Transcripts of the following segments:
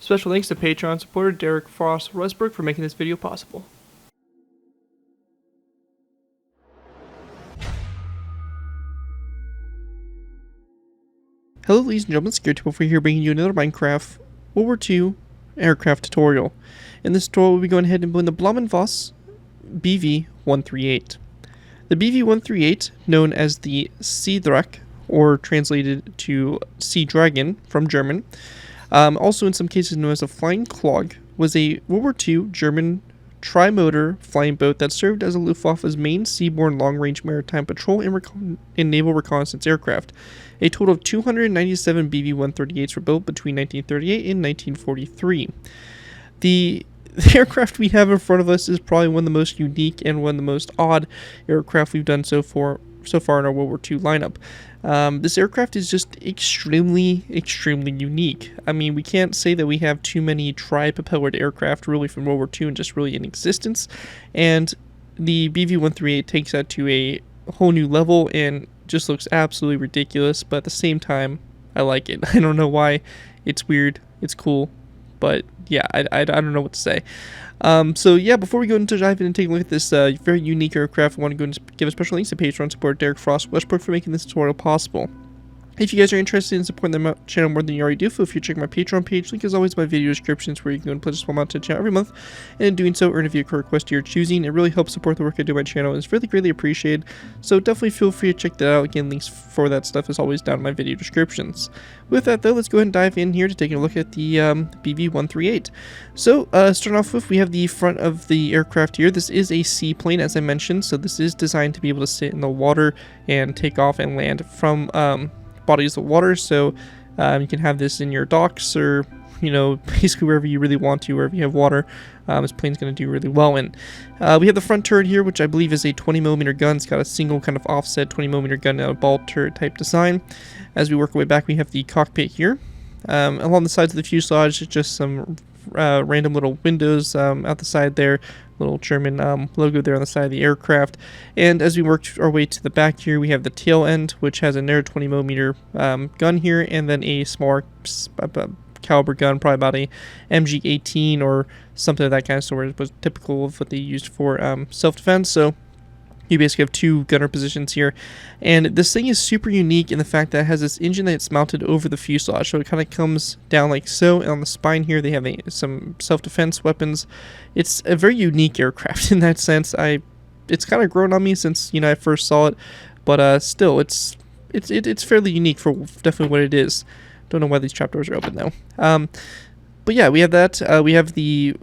Special thanks to Patreon supporter Derek Frost Westbrook for making this video possible. Hello ladies and gentlemen, Seedrache here bringing you another Minecraft World War II aircraft tutorial. In this tutorial we'll be going ahead and building the Blumenvoss BV-138. The BV-138, known as the Seedrache, or translated to Sea Dragon from German, also in some cases known as a Flying Clog, was a World War II German tri-motor flying boat that served as a Luftwaffe's main seaborne long-range maritime patrol and naval reconnaissance aircraft. A total of 297 BV-138s were built between 1938 and 1943. The aircraft we have in front of us is probably one of the most unique and one of the most odd aircraft we've done so far in our World War II lineup. This aircraft is just extremely unique. I mean, we can't say that we have too many tri-propellered aircraft really from World War II and just really in existence, and the BV-138 takes that to a whole new level and just looks absolutely ridiculous, but at the same time, I like it. I don't know why. It's weird. It's cool. But yeah, I don't know what to say. So yeah, before we go into dive in and take a look at this very unique aircraft, I want to go and give a special thanks to Patreon supporter Derek Frost Westbrook for making this tutorial possible. If you guys are interested in supporting the channel more than you already do, feel free to check my Patreon page. Link is always in my video descriptions, where you can go and pledge a small amount to the channel every month, and in doing so, earn a vehicle request to your choosing. It really helps support the work I do on my channel, and it's really greatly appreciated. So definitely feel free to check that out. Again, links for that stuff is always down in my video descriptions. With that though, let's go ahead and dive in here to take a look at the BV-138. So starting off with, we have the front of the aircraft here. This is a seaplane, as I mentioned, so this is designed to be able to sit in the water and take off and land from bodies of water, so you can have this in your docks, or basically wherever you really want to, wherever you have water. This plane's going to do really well in. We have the front turret here, which I believe is a 20mm gun. It's got a single kind of offset 20mm gun and a ball turret type design. As we work our way back, we have the cockpit here. Along the sides of the fuselage, just some random little windows out the side there, little German logo there on the side of the aircraft. And as we work our way to the back here, we have the tail end, which has a narrow 20mm gun here, and then a smaller caliber gun, probably about a MG-18 or something of that kind of sort. It was typical of what they used for self-defense. So you basically have two gunner positions here, and this thing is super unique in the fact that it has this engine that's mounted over the fuselage, so it kind of comes down like so, and on the spine here they have some self-defense weapons. It's a very unique aircraft in that sense. It's kind of grown on me since I first saw it, but still it's fairly unique for definitely what it is. Don't know why these trapdoors are open though. But yeah, we have that. We have the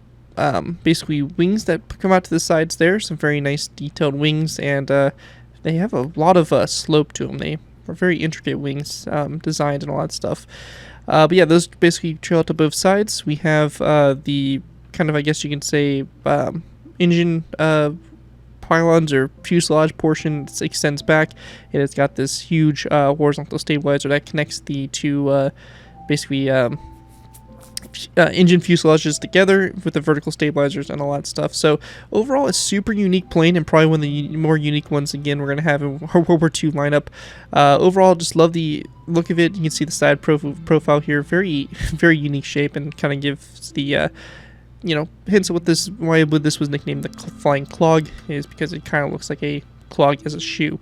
basically wings that come out to the sides there, some very nice detailed wings, and they have a lot of slope to them. They are very intricate wings designed and all that stuff. But yeah, those basically trail out to both sides. We have the kind of, I guess you can say, engine pylons or fuselage portion that extends back, and it's got this huge horizontal stabilizer that connects the two basically engine fuselages together with the vertical stabilizers and all that stuff. So overall, a super unique plane, and probably one of the more unique ones again we're going to have in our World War II lineup. Overall, just love the look of it. You can see the side profile here, very unique shape, and kind of gives the hints of why this was nicknamed the Flying Clog, is because it kind of looks like a clog as a shoe.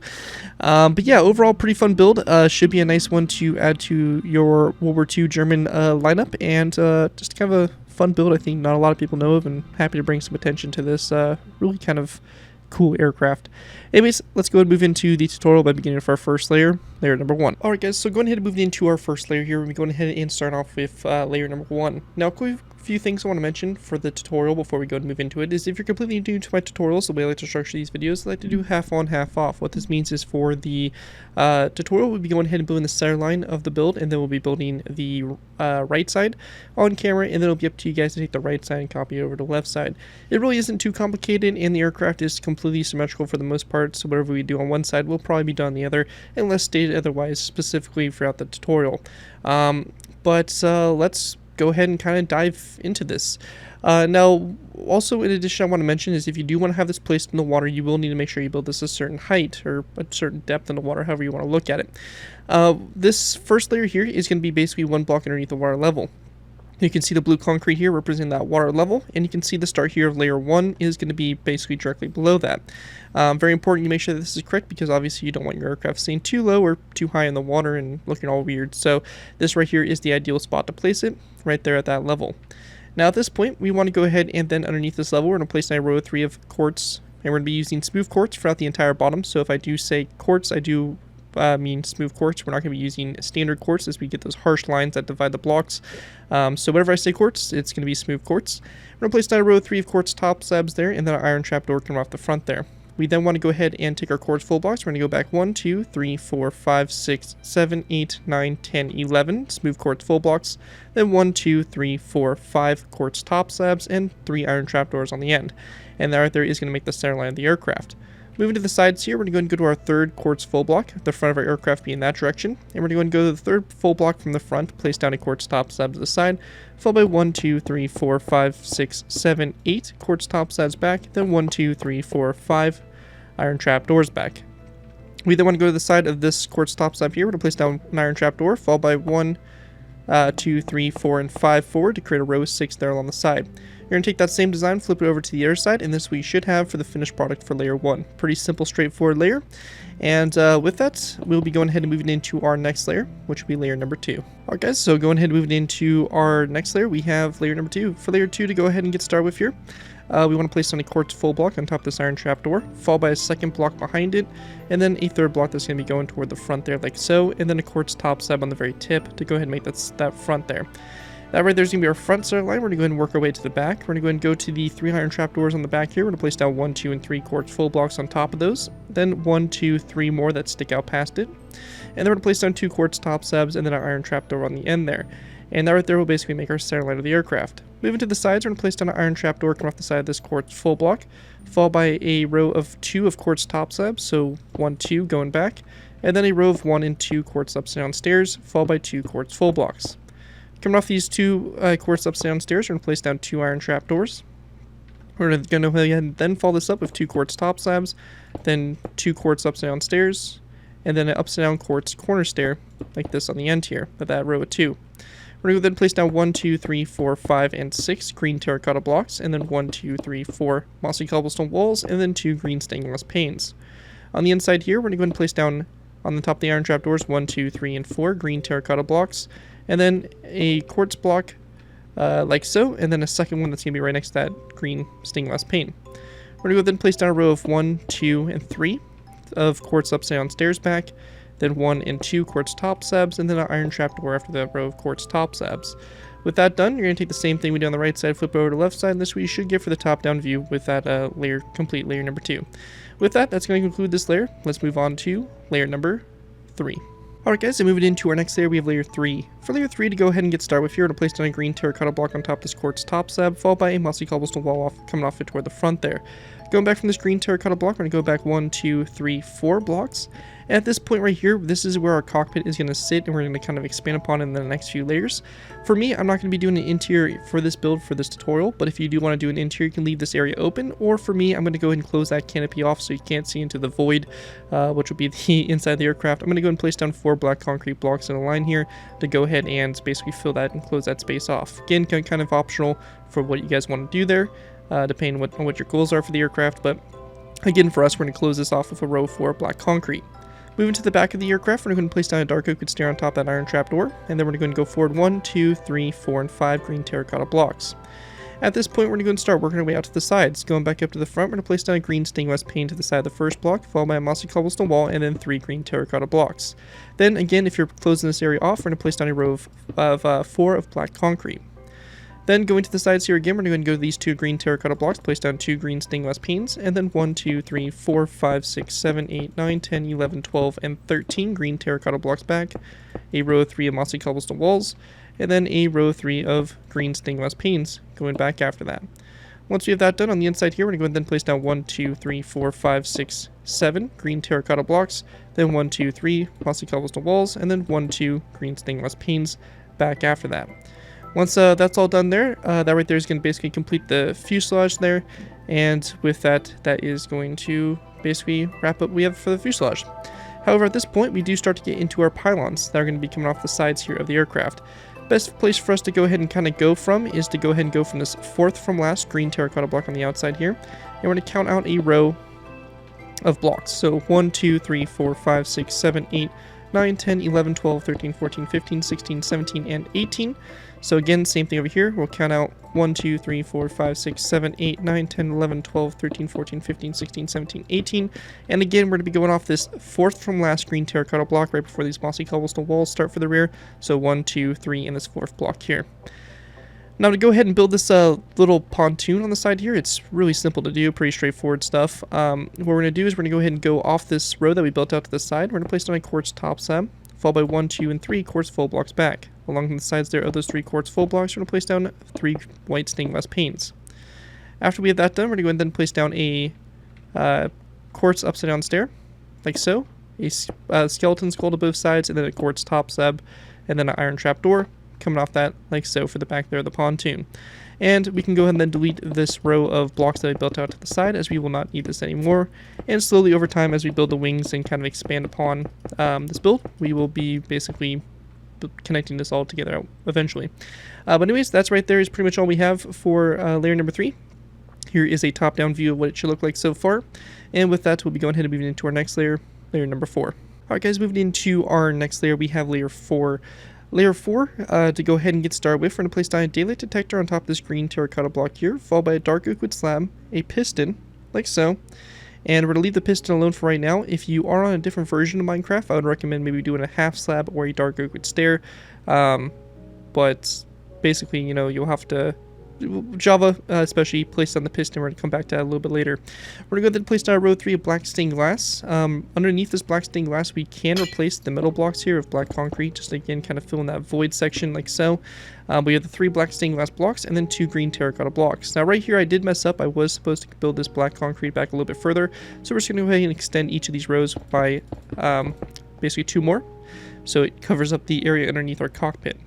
But yeah, overall pretty fun build. Should be a nice one to add to your World War II German lineup, and just kind of a fun build I think not a lot of people know of, and happy to bring some attention to this really kind of cool aircraft. Anyways, let's go ahead and move into the tutorial by beginning with our first layer number 1. Alright guys, so going ahead and moving into our first layer here, we're going ahead and start off with layer number 1. Now, few things I want to mention for the tutorial before we go and move into it is, if you're completely new to my tutorials, the way I like to structure these videos, I like to do half on, half off. What this means is, for the tutorial, we'll be going ahead and building the center line of the build, and then we'll be building the right side on camera, and then it'll be up to you guys to take the right side and copy it over to the left side. It really isn't too complicated, and the aircraft is completely symmetrical for the most part, so whatever we do on one side will probably be done on the other, unless stated otherwise specifically throughout the tutorial. But let's go ahead and kind of dive into this. Now, also in addition, I want to mention is, if you do want to have this placed in the water, you will need to make sure you build this a certain height or a certain depth in the water, however you want to look at it. This first layer here is going to be basically one block underneath the water level. You can see the blue concrete here representing that water level, and you can see the start here of layer 1 is going to be basically directly below that. Very important you make sure that this is correct, because obviously you don't want your aircraft staying too low or too high in the water and looking all weird. So this right here is the ideal spot to place it, right there at that level. Now at this point, we want to go ahead and then underneath this level, we're going to place a row 3 of quartz, and we're going to be using smooth quartz throughout the entire bottom. So if I do say quartz, I do mean smooth quartz. We're not going to be using standard quartz, as we get those harsh lines that divide the blocks. So whenever I say quartz, it's going to be smooth quartz. We're going to place down a row 3 of quartz top slabs there, and then our iron trapdoor coming off the front there. We then want to go ahead and take our quartz full blocks. We're going to go back 1, 2, 3, 4, 5, 6, 7, 8, 9, 10, 11 smooth quartz full blocks. Then 1, 2, 3, 4, 5 quartz top slabs, and 3 iron trapdoors on the end. And that right there is going to make the center line of the aircraft. Moving to the sides here, we're going to go to our third quartz full block, the front of our aircraft being that direction. And we're going to go to the third full block from the front, place down a quartz top slab to the side, followed by 1, 2, 3, 4, 5, 6, 7, 8 quartz top slabs back, then 1, 2, 3, 4, 5 iron trap doors back. We then want to go to the side of this quartz top slab here. We're going to place down an iron trap door, followed by 1, 2, 3, 4, and 5 forward to create a row 6 there along the side. You're going to take that same design, flip it over to the other side, and this is what you should have for the finished product for layer 1. Pretty simple, straightforward layer. And with that, we'll be going ahead and moving into our next layer, which will be layer number 2. Alright guys, so going ahead and moving into our next layer, we have layer number 2. For layer 2 to go ahead and get started with here, we want to place down a quartz full block on top of this iron trapdoor, followed by a second block behind it, and then a third block that's going to be going toward the front there like so, and then a quartz top slab on the very tip to go ahead and make that front there. That right there's going to be our front center line. We're going to go ahead and work our way to the back. We're going to go ahead and go to the 3 iron trapdoors on the back here. We're going to place down 1, 2, and 3 quartz full blocks on top of those. Then 1, 2, 3 more that stick out past it. And then we're going to place down 2 quartz top slabs and then our iron trapdoor on the end there. And that right there will basically make our center line of the aircraft. Moving to the sides, we're going to place down an iron trapdoor coming off the side of this quartz full block, followed by a row of 2 of quartz top slabs, so 1, 2 going back, and then a row of 1 and 2 quartz upside down stairs, followed by 2 quartz full blocks. Coming off these 2 quartz upside down stairs, we're going to place down 2 iron trapdoors. We're going to go ahead and then follow this up with 2 quartz top slabs, then 2 quartz upside down stairs, and then an upside down quartz corner stair, like this on the end here, of that row of 2. We're going to then place down 1, 2, 3, 4, 5, and 6 green terracotta blocks, and then 1, 2, 3, 4 mossy cobblestone walls, and then 2 green stained glass panes. On the inside here, we're going to go ahead and place down on the top of the iron trapdoors 1, 2, 3, and 4 green terracotta blocks, and then a quartz block like so, and then a second one that's going to be right next to that green stained glass pane. We're going to go ahead and place down a row of 1, 2, and 3 of quartz upside down stairs back, then 1 and 2 quartz top slabs, and then an iron trapdoor after that row of quartz top slabs. With that done, you're going to take the same thing we did on the right side, flip it over to the left side, and this is what you should get for the top-down view with that complete layer number 2. With that, that's going to conclude this layer. Let's move on to layer number 3. Alright guys, so moving into our next layer, we have layer 3. For layer 3 to go ahead and get started with here, we're going to place down a green terracotta block on top of this quartz top slab, followed by a mossy cobblestone wall coming off it toward the front there. Going back from this green terracotta block, we're going to go back 1, 2, 3, 4 blocks. And at this point right here, this is where our cockpit is going to sit, and we're going to kind of expand upon it in the next few layers. For me, I'm not going to be doing an interior for this build for this tutorial, but if you do want to do an interior, you can leave this area open, or for me, I'm going to go ahead and close that canopy off so you can't see into the void, which will be the inside of the aircraft. I'm going to go and place down 4 black concrete blocks in a line here to go ahead and basically fill that and close that space off. Again, kind of optional for what you guys want to do there, depending on what your goals are for the aircraft, but again, for us, we're going to close this off with a row of 4 black concrete. Moving to the back of the aircraft, we're going to place down a dark oak stair on top of that iron trapdoor, and then we're going to go forward 1, 2, 3, 4, and 5 green terracotta blocks. At this point, we're going to go and start working our way out to the sides. Going back up to the front, we're going to place down a green stained glass pane to the side of the first block, followed by a mossy cobblestone wall, and then 3 green terracotta blocks. Then again, if you're closing this area off, we're going to place down a row of 4 of black concrete. Then going to the sides here again, we're going to go to these 2 green terracotta blocks, place down 2 green stained glass panes, and then 1, 2, 3, 4, 5, 6, 7, 8, 9, 10, 11, 12, and 13 green terracotta blocks back, a row of 3 of mossy cobblestone walls, and then a row of 3 of green stained glass panes going back after that. Once we have that done on the inside here, we're going to go ahead and then place down 1, 2, 3, 4, 5, 6, 7 green terracotta blocks, then 1, 2, 3 mossy cobblestone walls, and then 1, 2 green stained glass panes back after that. Once that's all done there, that right there is going to basically complete the fuselage there, and with that, that is going to basically wrap up what we have for the fuselage. However, at this point, we do start to get into our pylons that are going to be coming off the sides here of the aircraft. Best place for us to go ahead and kind of go from is to go ahead and go from this 4th from last green terracotta block on the outside here. And we're going to count out a row of blocks. So 1, 2, 3, 4, 5, 6, 7, 8, 9, 10, 11, 12, 13, 14, 15, 16, 17, and 18. So again, same thing over here. We'll count out 1, 2, 3, 4, 5, 6, 7, 8, 9, 10, 11, 12, 13, 14, 15, 16, 17, 18. And again, we're going to be going off this 4th from last green terracotta block right before these mossy cobblestone walls start for the rear. So 1, 2, 3, and this 4th block here. Now to go ahead and build this little pontoon on the side here, it's really simple to do, pretty straightforward stuff. What we're going to do is we're going to go ahead and go off this row that we built out to the side. We're going to place down a quartz top slab, followed by 1, 2, and 3 quartz full blocks back. Along the sides there of those 3 quartz full blocks, we're going to place down 3 white stained glass panes. After we have that done, we're going to go ahead and then place down a quartz upside down stair, like so. A skeleton skull to both sides, and then a quartz top slab, and then an iron trap door coming off that, like so, for the back there of the pontoon. And we can go ahead and then delete this row of blocks that I built out to the side, as we will not need this anymore. And slowly over time, as we build the wings and kind of expand upon this build, we will be basically connecting this all together eventually. But anyways, that's right there is pretty much all we have for layer number 3. Here is a top-down view of what it should look like so far. And with that, we'll be going ahead and moving into our next layer, layer number 4. Alright guys, moving into our next layer, we have layer 4. Layer 4, to go ahead and get started with, we're going to place down a daylight detector on top of this green terracotta block here, followed by a dark oak wood slab, a piston, like so. And we're going to leave the piston alone for right now. If you are on a different version of Minecraft, I would recommend maybe doing a half slab or a dark oak wood stair. But basically, you know, you'll have to... Java, especially, placed on the piston. We're going to come back to that a little bit later. We're going to go ahead and place down row 3 of black stained glass. Underneath this black stained glass, we can replace the metal blocks here of black concrete, just again, kind of fill in that void section like so. We have the 3 black stained glass blocks and then 2 green terracotta blocks. Now right here, I did mess up. I was supposed to build this black concrete back a little bit further. So we're just going to go ahead and extend each of these rows by basically 2 more. So it covers up the area underneath our cockpit.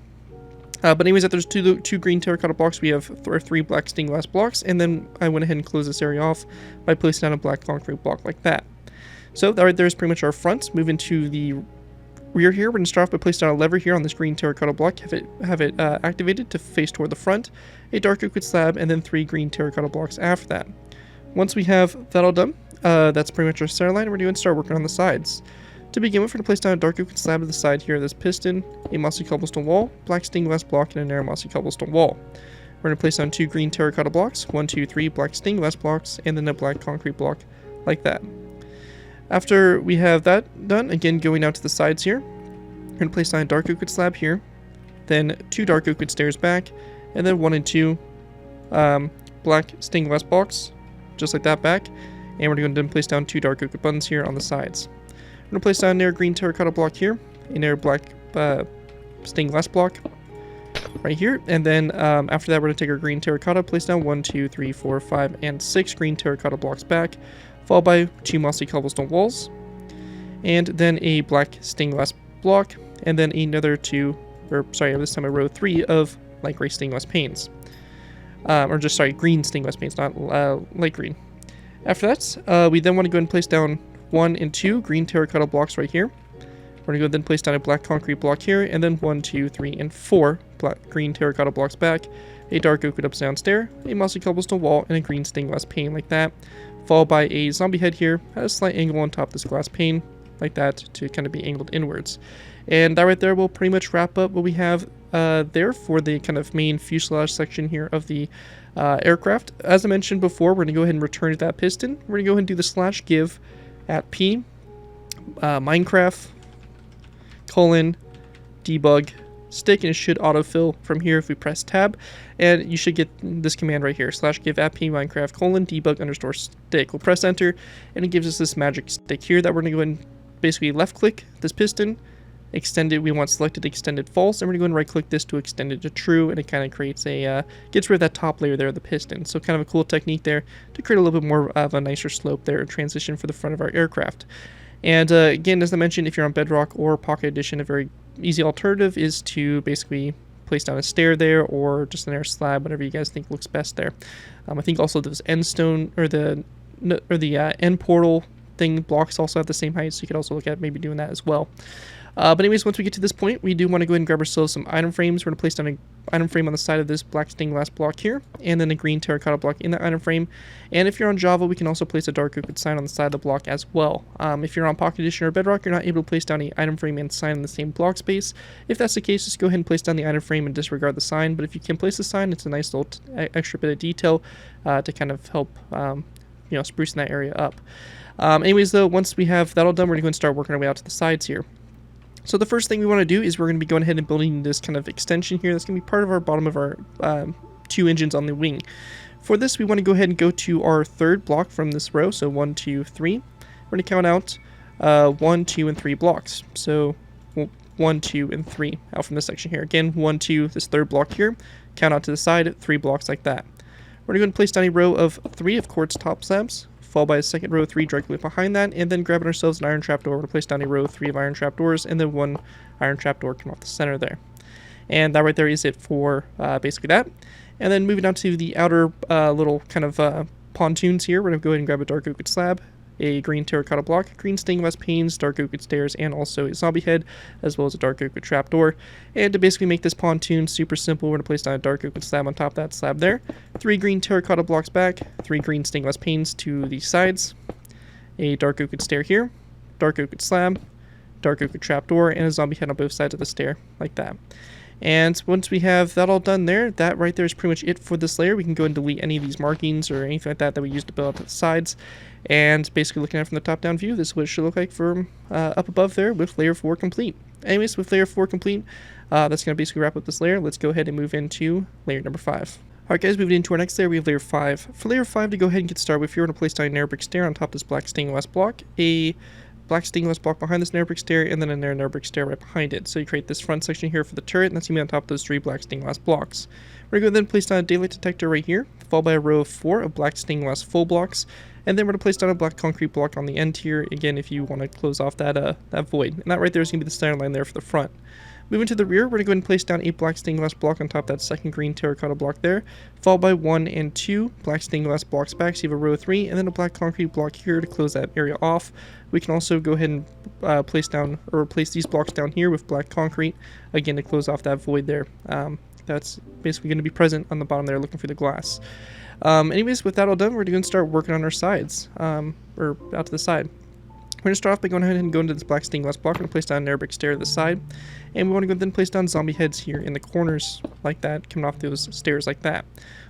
But anyways, after there's two green terracotta blocks, we have 3 black stained glass blocks, and then I went ahead and closed this area off by placing down a black concrete block like that. So that right there is pretty much our front. Move into the rear here. We're going to start off by placing down a lever here on this green terracotta block, have it activated to face toward the front, a dark oak wood slab, and then 3 green terracotta blocks after that. Once we have that all done, that's pretty much our center line, and we're going to start working on the sides. To begin with, we're going to place down a dark oak wood slab at the side here of this piston, a mossy cobblestone wall, black stained glass block, and a narrow mossy cobblestone wall. We're going to place down 2 green terracotta blocks, 1, 2, 3 black stained glass blocks, and then a black concrete block like that. After we have that done, again going out to the sides here, we're going to place down a dark oak wood slab here, then 2 dark oak wood stairs back, and then 1 and 2 black stained glass blocks, just like that back, and we're going to then place down 2 dark oak wood buttons here on the sides. We're going to place down a narrow green terracotta block here, a narrow black stained glass block right here, and then after that we're going to take our green terracotta, place down 1, 2, 3, 4, 5, and 6 green terracotta blocks back, followed by 2 mossy cobblestone walls, and then a black stained glass block, and then another this time a row 3 of light gray stained glass panes. Green stained glass panes, not light green. After that, we then want to go ahead and place down 1 and 2 green terracotta blocks right here. We're going to go then place down a black concrete block here, and then 1, 2, 3, and 4 black green terracotta blocks back, a dark oak wood upside down stair, a mossy cobblestone wall, and a green stained glass pane like that, followed by a zombie head here at a slight angle on top of this glass pane, like that, to kind of be angled inwards. And that right there will pretty much wrap up what we have there for the kind of main fuselage section here of the aircraft. As I mentioned before, we're going to go ahead and return to that piston. We're going to go ahead and do the /give at P, Minecraft, debug, stick, and it should autofill from here if we press tab, and you should get this command right here, /give at P, Minecraft, debug _stick. We'll press enter, and it gives us this magic stick here that we're going to go ahead and basically left click this piston, extend it, we want selected extended false, and we're going to go ahead and right click this to extend it to true, and it kind of creates gets rid of that top layer there of the piston. So kind of a cool technique there to create a little bit more of a nicer slope there, transition for the front of our aircraft. And again, as I mentioned, if you're on Bedrock or Pocket Edition, a very easy alternative is to basically place down a stair there, or just an air slab, whatever you guys think looks best there. I think also those end stone, or the end portal thing blocks also have the same height, so you could also look at maybe doing that as well. But anyways, once we get to this point, we do want to go ahead and grab ourselves some item frames. We're going to place down an item frame on the side of this black stained glass block here, and then a green terracotta block in that item frame. And if you're on Java, we can also place a dark oak sign on the side of the block as well. If you're on Pocket Edition or Bedrock, you're not able to place down an item frame and sign in the same block space. If that's the case, just go ahead and place down the item frame and disregard the sign. But if you can place the sign, it's a nice little extra bit of detail to kind of help sprucing that area up. Anyways, though, once we have that all done, we're going to start working our way out to the sides here. So the first thing we want to do is we're going to be going ahead and building this kind of extension here. That's going to be part of our bottom of our 2 engines on the wing. For this, we want to go ahead and go to our third block from this row. So 1, 2, 3. We're going to count out 1, 2, and 3 blocks. So 1, 2, and 3 out from this section here. Again, 1, 2, this third block here. Count out to the side, 3 blocks like that. We're going to go and place down a row of 3 of quartz top slabs, followed by a second row of 3 directly behind that, and then grabbing ourselves an iron trapdoor. We're going to place down a row of 3 of iron trapdoors, and then 1 iron trapdoor coming off the center there. And that right there is it for basically that. And then moving down to the outer little kind of pontoons here, we're going to go ahead and grab a dark oak slab, a green terracotta block, green stained glass panes, dark oak stairs, and also a zombie head, as well as a dark oak trapdoor. And to basically make this pontoon super simple, we're going to place down a dark oak slab on top of that slab there, 3 green terracotta blocks back, 3 green stained glass panes to the sides, a dark oak stair here, dark oak slab, dark oak trapdoor, and a zombie head on both sides of the stair, like that. And once we have that all done there, that right there is pretty much it for this layer. We can go and delete any of these markings or anything like that that we used to build up to the sides. And basically looking at it from the top-down view, this is what it should look like from up above there with layer 4 complete. Anyways, with layer 4 complete, that's going to basically wrap up this layer. Let's go ahead and move into layer number 5. Alright guys, moving into our next layer, we have layer 5. For layer 5, to go ahead and get started with, you're going to place down a narrow brick stair on top of this black stained glass block, a black stained glass block behind this narrow brick stair, and then a narrow brick stair right behind it. So you create this front section here for the turret, and that's going to be on top of those 3 black stained glass blocks. We're going to then place down a daylight detector right here, followed by a row of 4 of black stained glass full blocks, and then we're going to place down a black concrete block on the end here, again, if you want to close off that void. And that right there is going to be the center line there for the front. Moving to the rear, we're going to go ahead and place down a black stained glass block on top of that second green terracotta block there, followed by 1 and 2 black stained glass blocks back, so you have a row of 3, and then a black concrete block here to close that area off. We can also go ahead and place these blocks down here with black concrete, again, to close off that void there. That's basically going to be present on the bottom there looking for the glass. Anyways, with that all done, we're going to start working on our sides, or out to the side. We're going to start off by going ahead and going to this black stained glass block. We're going to place down an narrow brick stair to the side. And we want to go then place down zombie heads here in the corners like that, coming off those stairs like that.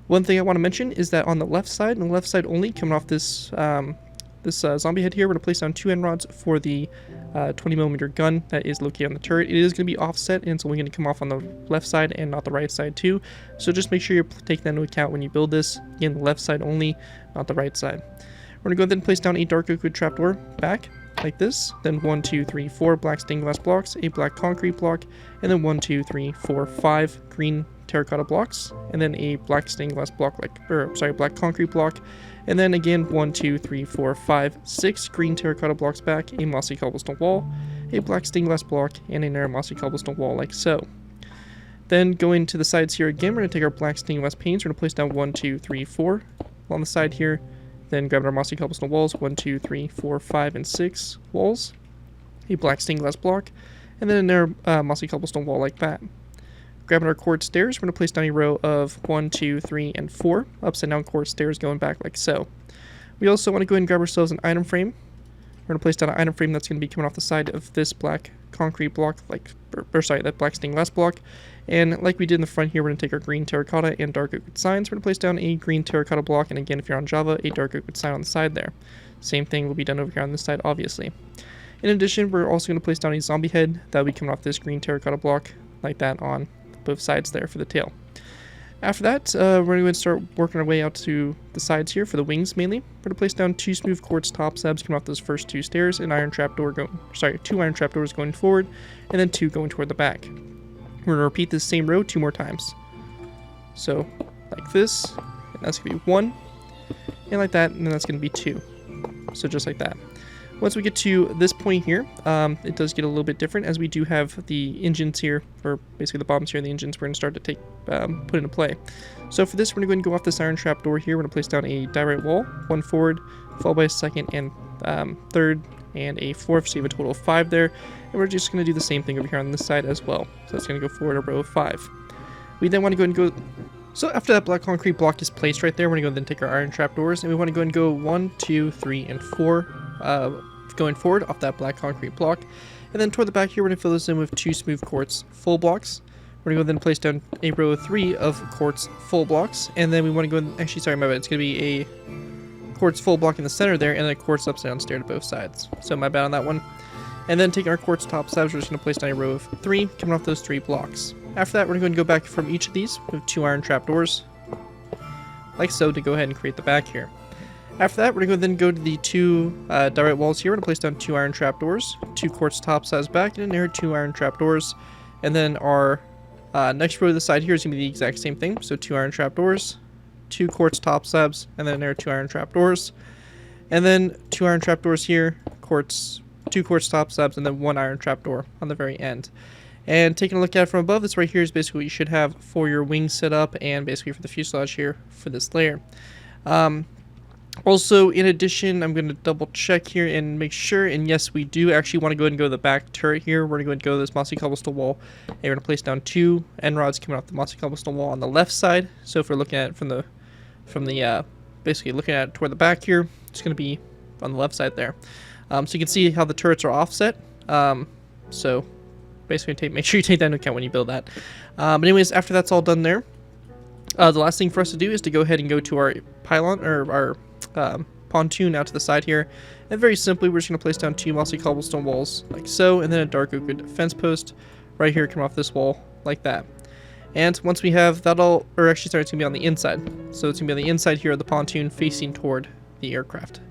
One thing I want to mention is that on the left side, and the left side only, coming off this zombie head here, we're going to place down 2 end rods for the 20mm gun that is located on the turret. It is going to be offset, and it's only going to come off on the left side and not the right side too. So just make sure you take that into account when you build this. Again, the left side only, not the right side. We're going to go ahead and place down a dark oak trapdoor back, like this, then 1, 2, 3, 4 black stained glass blocks, a black concrete block, and then 1, 2, 3, 4, 5 green terracotta blocks, and then a black stained glass block, black concrete block, and then again 1, 2, 3, 4, 5, 6 green terracotta blocks back, a mossy cobblestone wall, a black stained glass block, and a narrow mossy cobblestone wall like so. Then going to the sides here again, we're going to take our black stained glass panes, we're going to place down 1, 2, 3, 4 along the side here. Then grab our mossy cobblestone walls, 1, 2, 3, 4, 5, and 6 walls, a black stained glass block, and then a narrow mossy cobblestone wall like that. Grabbing our quartz stairs, we're going to place down a row of 1, 2, 3, and 4 upside down quartz stairs going back like so. We also want to go ahead and grab ourselves an item frame. We're going to place down an item frame that's going to be coming off the side of this black concrete block, that black stained glass block. And like we did in the front here, we're going to take our green terracotta and dark oak signs. We're going to place down a green terracotta block, and again, if you're on Java, a dark oak sign on the side there. Same thing will be done over here on this side, obviously. In addition, we're also going to place down a zombie head that will be coming off this green terracotta block, like that on both sides there for the tail. After that, we're going to start working our way out to the sides here for the wings mainly. We're going to place down 2 smooth quartz top slabs coming off those first 2 stairs, and 2 iron trapdoors going forward, and then 2 going toward the back. We're going to repeat this same row 2 more times. So, like this, and that's going to be 1, and like that, and then that's going to be 2. So just like that. Once we get to this point here, it does get a little bit different, as we do have the engines here, or basically the bottoms here of the engines we're going to start to put into play. So for this, we're going to go ahead and go off this iron trap door here. We're going to place down a diorite wall, 1 forward, followed by a second and third and a 4, so you have a total of 5 there. And we're just going to do the same thing over here on this side as well. So that's going to go forward a row of 5. We then want to go and go... So after that black concrete block is placed right there, we're going to go and then take our iron trapdoors, and we want to go and go 1, 2, 3, and 4 going forward off that black concrete block. And then toward the back here, we're going to fill this in with 2 smooth quartz full blocks. We're going to go then place down a row of 3 of quartz full blocks, and then we want to go and, actually sorry my bad, it's going to be a quartz full block in the center there, and then a quartz upside down stair to both sides. So my bad on that one. And then taking our quartz top slabs, we're just going to place down a row of 3 coming off those 3 blocks. After that, we're going to go back from each of these with 2 iron trapdoors, like so, to go ahead and create the back here. After that, we're going to then go to the 2 direct walls here. We're going to place down 2 iron trapdoors, 2 quartz top slabs back, and then 2 iron trapdoors. And then our next row to the side here is going to be the exact same thing. So 2 iron trapdoors, 2 quartz top slabs, and then there are 2 iron trapdoors. And then 2 iron trapdoors here, 2 quartz top slabs, and then 1 iron trapdoor on the very end. And taking a look at it from above, this right here is basically what you should have for your wings set up, and basically for the fuselage here for this layer. Also, in addition, I'm going to double check here and make sure, and yes, we do actually want to go ahead and go to the back turret here. We're going to go to this mossy cobblestone wall, and we're going to place down 2 end rods coming off the mossy cobblestone wall on the left side. So if we're looking at it from the basically looking at it toward the back here, it's going to be on the left side there. So you can see how the turrets are offset. So basically make sure you take that into account when you build that. But anyways, after that's all done there, the last thing for us to do is to go ahead and go to our pylon, or our pontoon out to the side here, and very simply we're just going to place down 2 mossy cobblestone walls like so, and then a dark oak wood fence post right here coming off this wall like that. And once we have that all, or actually sorry, it's going to be on the inside, so it's going to be on the inside here of the pontoon facing toward the aircraft.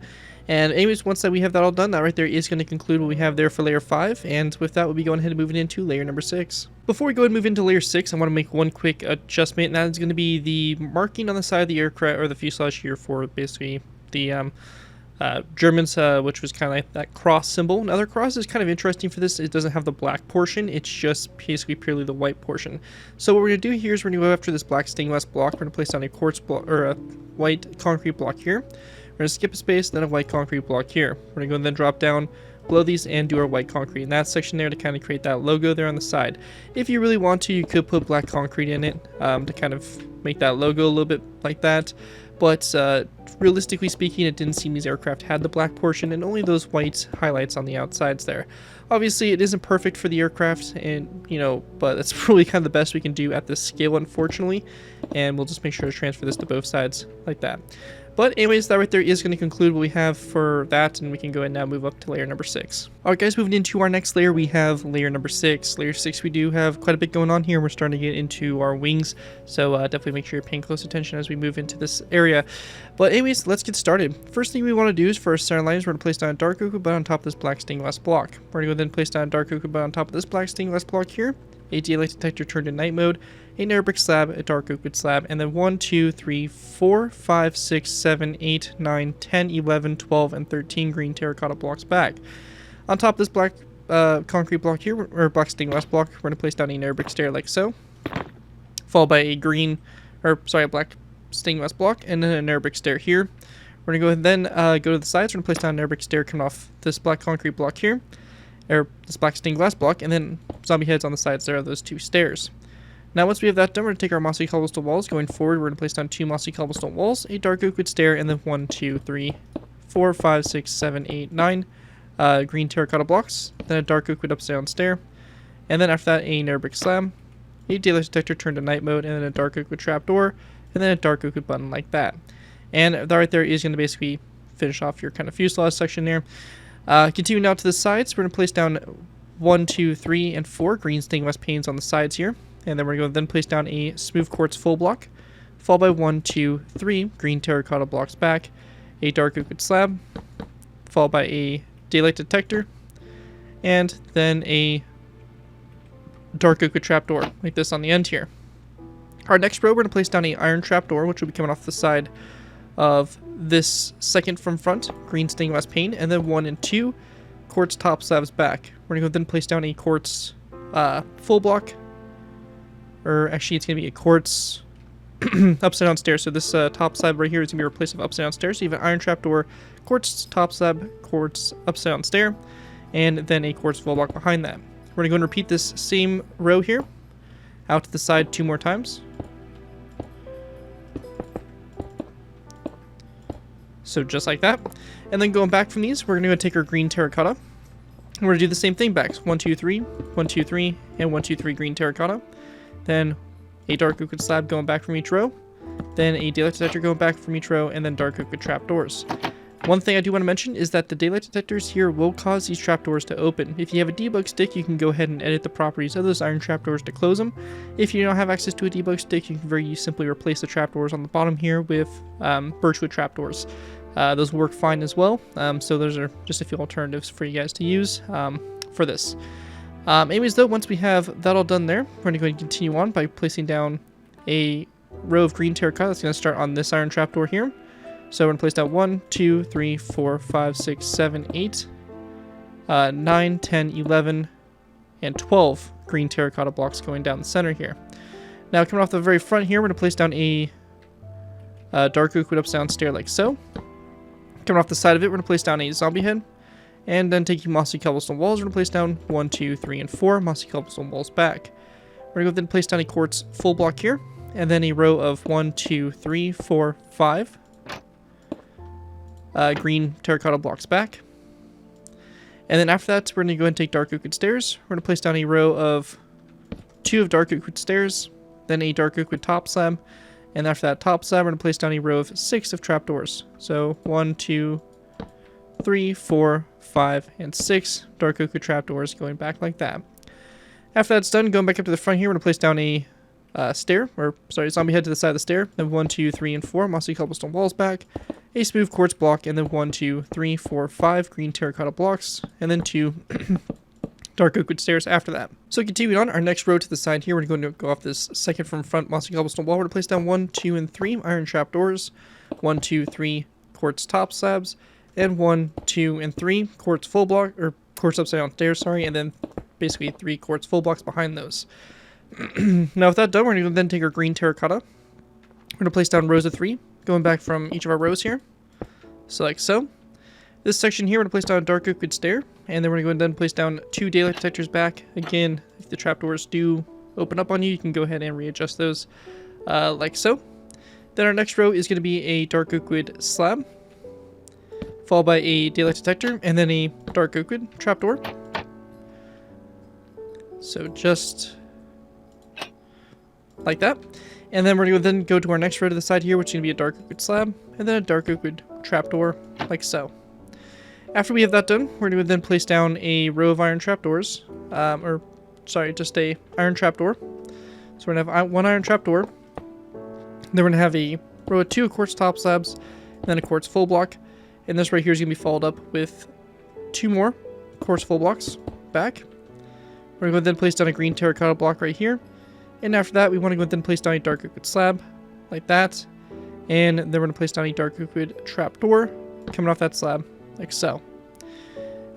And anyways, once that we have that all done, that right there is going to conclude what we have there for layer 5, and with that we'll be going ahead and moving into layer number 6. Before we go ahead and move into layer 6, I want to make one quick adjustment, and that is going to be the marking on the side of the aircraft, or the fuselage here, for basically the Germans, which was kind of like that cross symbol. Now their cross is kind of interesting for this. It doesn't have the black portion, it's just basically purely the white portion. So what we're going to do here is we're going to go after this black stained glass block. We're going to place down a quartz block, or a white concrete block here. We're going to skip a space, then a white concrete block here. We're going to go and then drop down below these and do our white concrete in that section there to kind of create that logo there on the side. If you really want to, you could put black concrete in it to kind of make that logo a little bit like that. But realistically speaking, it didn't seem these aircraft had the black portion and only those white highlights on the outsides there. Obviously, it isn't perfect for the aircraft, and but that's really kind of the best we can do at this scale, unfortunately. And we'll just make sure to transfer this to both sides like that. But anyways, that right there is going to conclude what we have for that, and we can go ahead and now move up to layer number 6. Alright guys, moving into our next layer, we have layer number 6. Layer 6, we do have quite a bit going on here. We're starting to get into our wings, so definitely make sure you're paying close attention as we move into this area. But anyways, let's get started. First thing we want to do is for our center lines, we're going to place down a dark oak wood on top of this black stained glass block. We're going to go then place down a dark oak wood on top of this black stained glass block here. A daylight detector turned to night mode, a nether brick slab, a dark oak wood slab, and then 1, 2, 3, 4, 5, 6, 7, 8, 9, 10, 11, 12, and 13 green terracotta blocks back. On top of this black concrete block here, or black stained glass block, we're going to place down a nether brick stair like so, followed by a black stained glass block, and then a nether brick stair here. We're going to go ahead and then go to the sides. We're going to place down a nether brick stair coming off this black concrete block here, or this black stained glass block, and then zombie heads on the sides there of those 2 stairs. Now once we have that done, we're going to take our mossy cobblestone walls. Going forward, we're going to place down 2 mossy cobblestone walls, a dark oak wood stair, and then 1, 2, 3, 4, 5, 6, 7, 8, 9 green terracotta blocks, then a dark oak wood upside down stair, and then after that a nether brick slab, a daylight detector turned to night mode, and then a dark oak wood trapdoor, and then a dark oak wood button like that. And that right there is going to basically finish off your kind of fuselage section there. Continuing out to the sides, we're going to place down 1, 2, 3, and 4 green stained glass panes on the sides here. And then we're going to then place down a smooth quartz full block, followed by 1, 2, 3 green terracotta blocks back, a dark oak wood slab, followed by a daylight detector, and then a dark oak wood trapdoor, like this on the end here. Our next row, we're going to place down a iron trapdoor, which will be coming off the side of this second from front green stained glass pane, and then 1 and 2 quartz top slabs back. We're going to then place down a quartz full block, or actually it's going to be a quartz upside down stairs. So this top slab right here is going to be replaced with upside down stairs. So you have an iron trapdoor, quartz top slab, quartz upside down stair, and then a quartz full block behind that. We're going to go and repeat this same row here out to the side 2 more times. So just like that. And then going back from these, we're going to go take our green terracotta. We're going to do the same thing back. 1, 2, 3, 1, 2, 3, and 1, 2, 3 green terracotta. Then a dark oak wood slab going back from each row. Then a daylight detector going back from each row, and then dark oak wood trapdoors. One thing I do want to mention is that the daylight detectors here will cause these trapdoors to open. If you have a debug stick, you can go ahead and edit the properties of those iron trapdoors to close them. If you don't have access to a debug stick, you can very simply replace the trapdoors on the bottom here with birchwood trapdoors. Those work fine as well, so those are just a few alternatives for you guys to use for this. Anyways though, once we have that all done there, we're going to go ahead and continue on by placing down a row of green terracotta. That's going to start on this iron trapdoor here. So we're going to place down 1, 2, 3, 4, 5, 6, 7, 8, 9, 10, 11, and 12 green terracotta blocks going down the center here. Now coming off the very front here, we're going to place down a dark oak wood upside down stair like so. Coming off the side of it, we're going to place down a zombie head. And then taking mossy cobblestone walls, we're going to place down 1, 2, 3, and 4 mossy cobblestone walls back. We're going to go then place down a quartz full block here. And then a row of 1, 2, 3, 4, 5 green terracotta blocks back. And then after that, we're going to go ahead and take dark oak wood stairs. We're going to place down a row of 2 of dark oak wood stairs. Then a dark oak wood top slab. And after that top slab, we're going to place down a row of 6 of trapdoors. So 1, 2, 3, 4, 5, and 6 dark oak wood trapdoors going back like that. After that's done, going back up to the front here, we're going to place down a zombie head to the side of the stair. Then 1, 2, 3, and 4 mossy cobblestone walls back. A smooth quartz block, and then 1, 2, 3, 4, 5 green terracotta blocks, and then 2 dark oak wood stairs after that. So continuing on, our next row to the side here, we're going to go off this second from front mossy cobblestone wall. We're going to place down 1, 2, and 3 iron trapdoors, 1, 2, 3 quartz top slabs, and 1, 2, and 3 quartz full block, or quartz upside down stairs, sorry, and then basically 3 quartz full blocks behind those. Now with that done, we're going to then take our green terracotta. We're going to place down rows of 3, going back from each of our rows here. So like so. This section here, we're going to place down a dark oak wood stair, and then we're going to go and then place down 2 daylight detectors back. Again, if the trapdoors do open up on you, you can go ahead and readjust those like so. Then our next row is going to be a dark oak wood slab, followed by a daylight detector, and then a dark oak wood trapdoor. So just like that. And then we're going to then go to our next row to the side here, which is going to be a dark oak wood slab, and then a dark oak wood trapdoor, like so. After we have that done, we're going to then place down a row of iron trapdoors, just a iron trapdoor. So we're going to have 1 iron trapdoor. Then we're going to have a row of 2 quartz top slabs, and then a quartz full block. And this right here is going to be followed up with 2 more quartz full blocks back. We're going to then place down a green terracotta block right here. And after that, we want to go and then place down a dark oak wood slab, like that. And then we're going to place down a dark oak wood trapdoor coming off that slab, like so.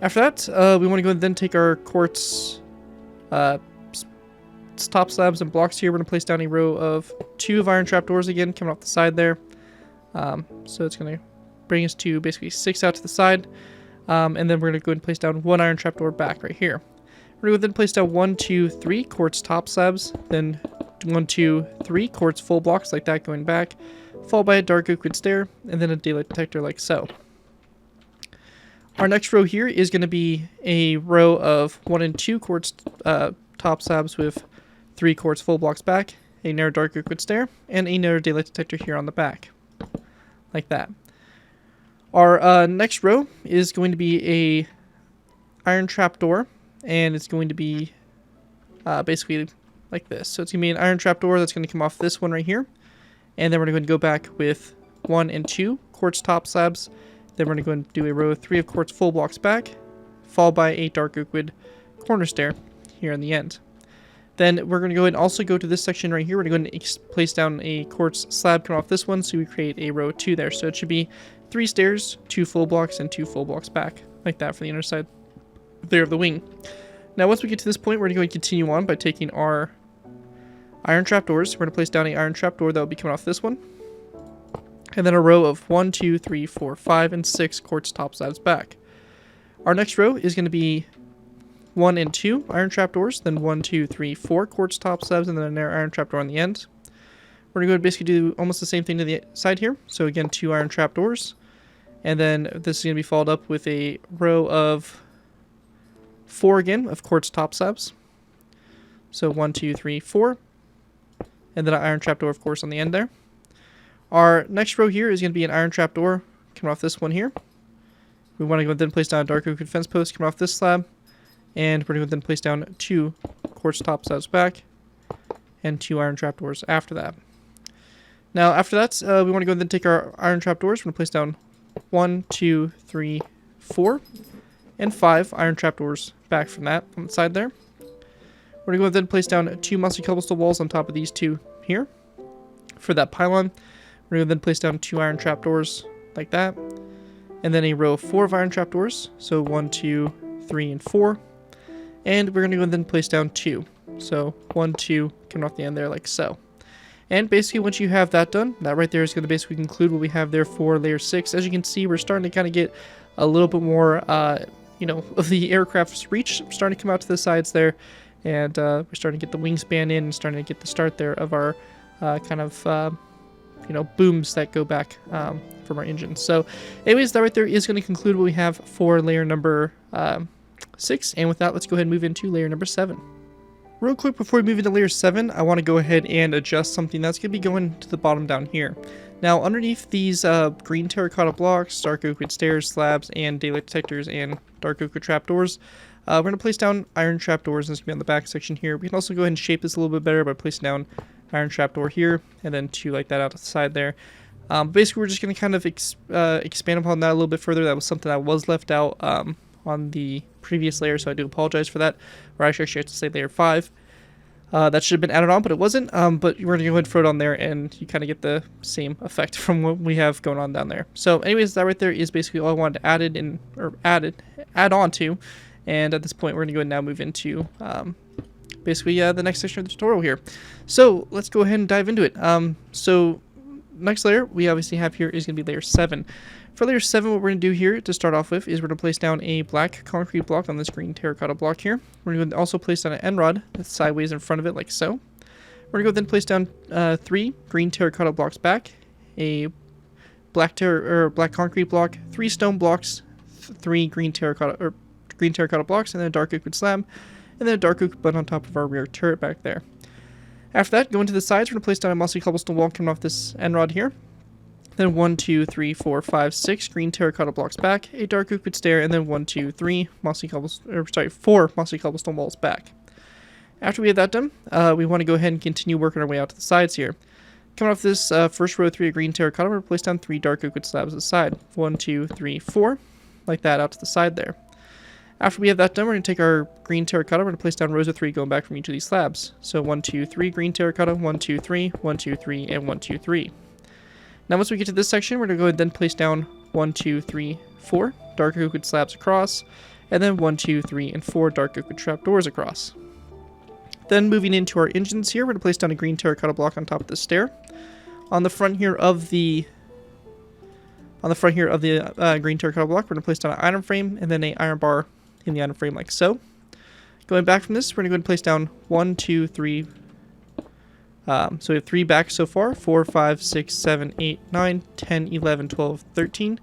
After that, we want to go and then take our quartz top slabs and blocks here. We're going to place down a row of 2 of iron trapdoors again, coming off the side there. So it's going to bring us to basically 6 out to the side. And then we're going to go and place down 1 iron trapdoor back right here. We're going to then place down 1, 2, 3 quartz top slabs, then 1, 2, 3 quartz full blocks like that going back, followed by a dark oak wood stair, and then a daylight detector like so. Our next row here is going to be a row of 1 and 2 quartz top slabs with 3 quartz full blocks back, another dark oak wood stair, and another daylight detector here on the back, like that. Our next row is going to be a iron trapdoor. And it's going to be basically like this. So it's going to be an iron trapdoor that's going to come off this one right here. And then we're going to go back with 1 and 2 quartz top slabs. Then we're going to go and do a row of 3 of quartz full blocks back, followed by a dark oak wood corner stair here in the end. Then we're going to go and also go to this section right here. We're going to go and place down a quartz slab coming off this one. So we create a row of 2 there. So it should be 3 stairs, 2 full blocks, and 2 full blocks back, like that for the inner side there of the wing. Now once we get to this point, we're going to go and continue on by taking our iron trapdoors. We're going to place down an iron trapdoor that will be coming off this one. And then a row of 1, 2, 3, 4, 5, and 6 quartz top slabs back. Our next row is going to be 1 and 2 iron trapdoors, then 1, 2, 3, 4 quartz top slabs, and then another iron trapdoor on the end. We're going to go and basically do almost the same thing to the side here. So again, 2 iron trapdoors. And then this is going to be followed up with a row of 4 again of quartz top slabs. So 1, 2, 3, 4. And then an iron trapdoor, of course, on the end there. Our next row here is going to be an iron trapdoor coming off this one here. We want to go and then place down a dark oak fence post coming off this slab. And we're going to then place down 2 quartz top slabs back and 2 iron trapdoors after that. Now, after that, we want to go and then take our iron trapdoors. We're going to place down 1, 2, 3, 4, and 5 iron trapdoors back from that on the side there. We're going to go and then place down 2 mossy cobblestone walls on top of these 2 here for that pylon. We're going to then place down 2 iron trapdoors like that. And then a row of 4 of iron trapdoors. So 1, 2, 3, and 4. And we're going to go and then place down 2. So 1, 2, coming off the end there like so. And basically once you have that done, that right there is going to basically conclude what we have there for layer 6. As you can see, we're starting to kind of get a little bit more, of the aircraft's reach starting to come out to the sides there. And we're starting to get the wingspan in and starting to get the start there of our booms that go back from our engine. So anyways, that right there is going to conclude what we have for layer number 6. And with that, let's go ahead and move into layer number 7. Real quick before we move into layer 7, I want to go ahead and adjust something that's going to be going to the bottom down here. Now underneath these green terracotta blocks, dark oak wood stairs, slabs, and daylight detectors, and dark oak wood trapdoors, we're going to place down iron trapdoors. This is going to be on the back section here. We can also go ahead and shape this a little bit better by placing down iron trapdoor here, and then 2 like that out to the side there. Basically, we're just going to kind of expand upon that a little bit further. That was something that was left out on the previous layer, so I do apologize for that. Or actually, I have to say layer 5. That should have been added on, but it wasn't. But we're going to go ahead and throw it on there, and you kind of get the same effect from what we have going on down there. So anyways, that right there is basically all I wanted to add on to. And at this point, we're going to go ahead and now move into the next section of the tutorial here. So let's go ahead and dive into it. So next layer we obviously have here is going to be layer 7. For layer 7, what we're going to do here to start off with is we're going to place down a black concrete block on this green terracotta block here. We're going to also place down an end rod that's sideways in front of it like so. We're going to go then place down 3 green terracotta blocks back, a black concrete block, 3 stone blocks, 3 green terracotta blocks, and then a dark oak wood slab, and then a dark oak button on top of our rear turret back there. After that, going to the sides, we're going to place down a mossy cobblestone wall coming off this end rod here. Then 1, 2, 3, 4, 5, 6 green terracotta blocks back, a dark oak wood stair, and then 1, 2, 3 4 mossy cobblestone walls back. After we have that done, we want to go ahead and continue working our way out to the sides here. Coming off this first row of 3 green terracotta, we're going to place down 3 dark oak wood slabs at the side. 1, 2, 3, 4, like that out to the side there. After we have that done, we're going to take our green terracotta, we're going to place down rows of 3 going back from each of these slabs. So 1, 2, 3 green terracotta, 1, 2, 3, 1, 2, 3, and 1, 2, 3. Now once we get to this section, we're going to go ahead and then place down 1, 2, 3, 4 dark oak wood slabs across, and then 1, 2, 3, and 4 dark oak wood trapdoors across. Then moving into our engines here, we're going to place down a green terracotta block on top of the stair. On the front here of the green terracotta block, we're going to place down an iron frame and then an iron bar in the iron frame like so. Going back from this, we're going to go ahead and place down 1, 2, 3. So we have 3 back so far. 4, 5, 6, 7, 8, 9, 10, 11, 12, 13,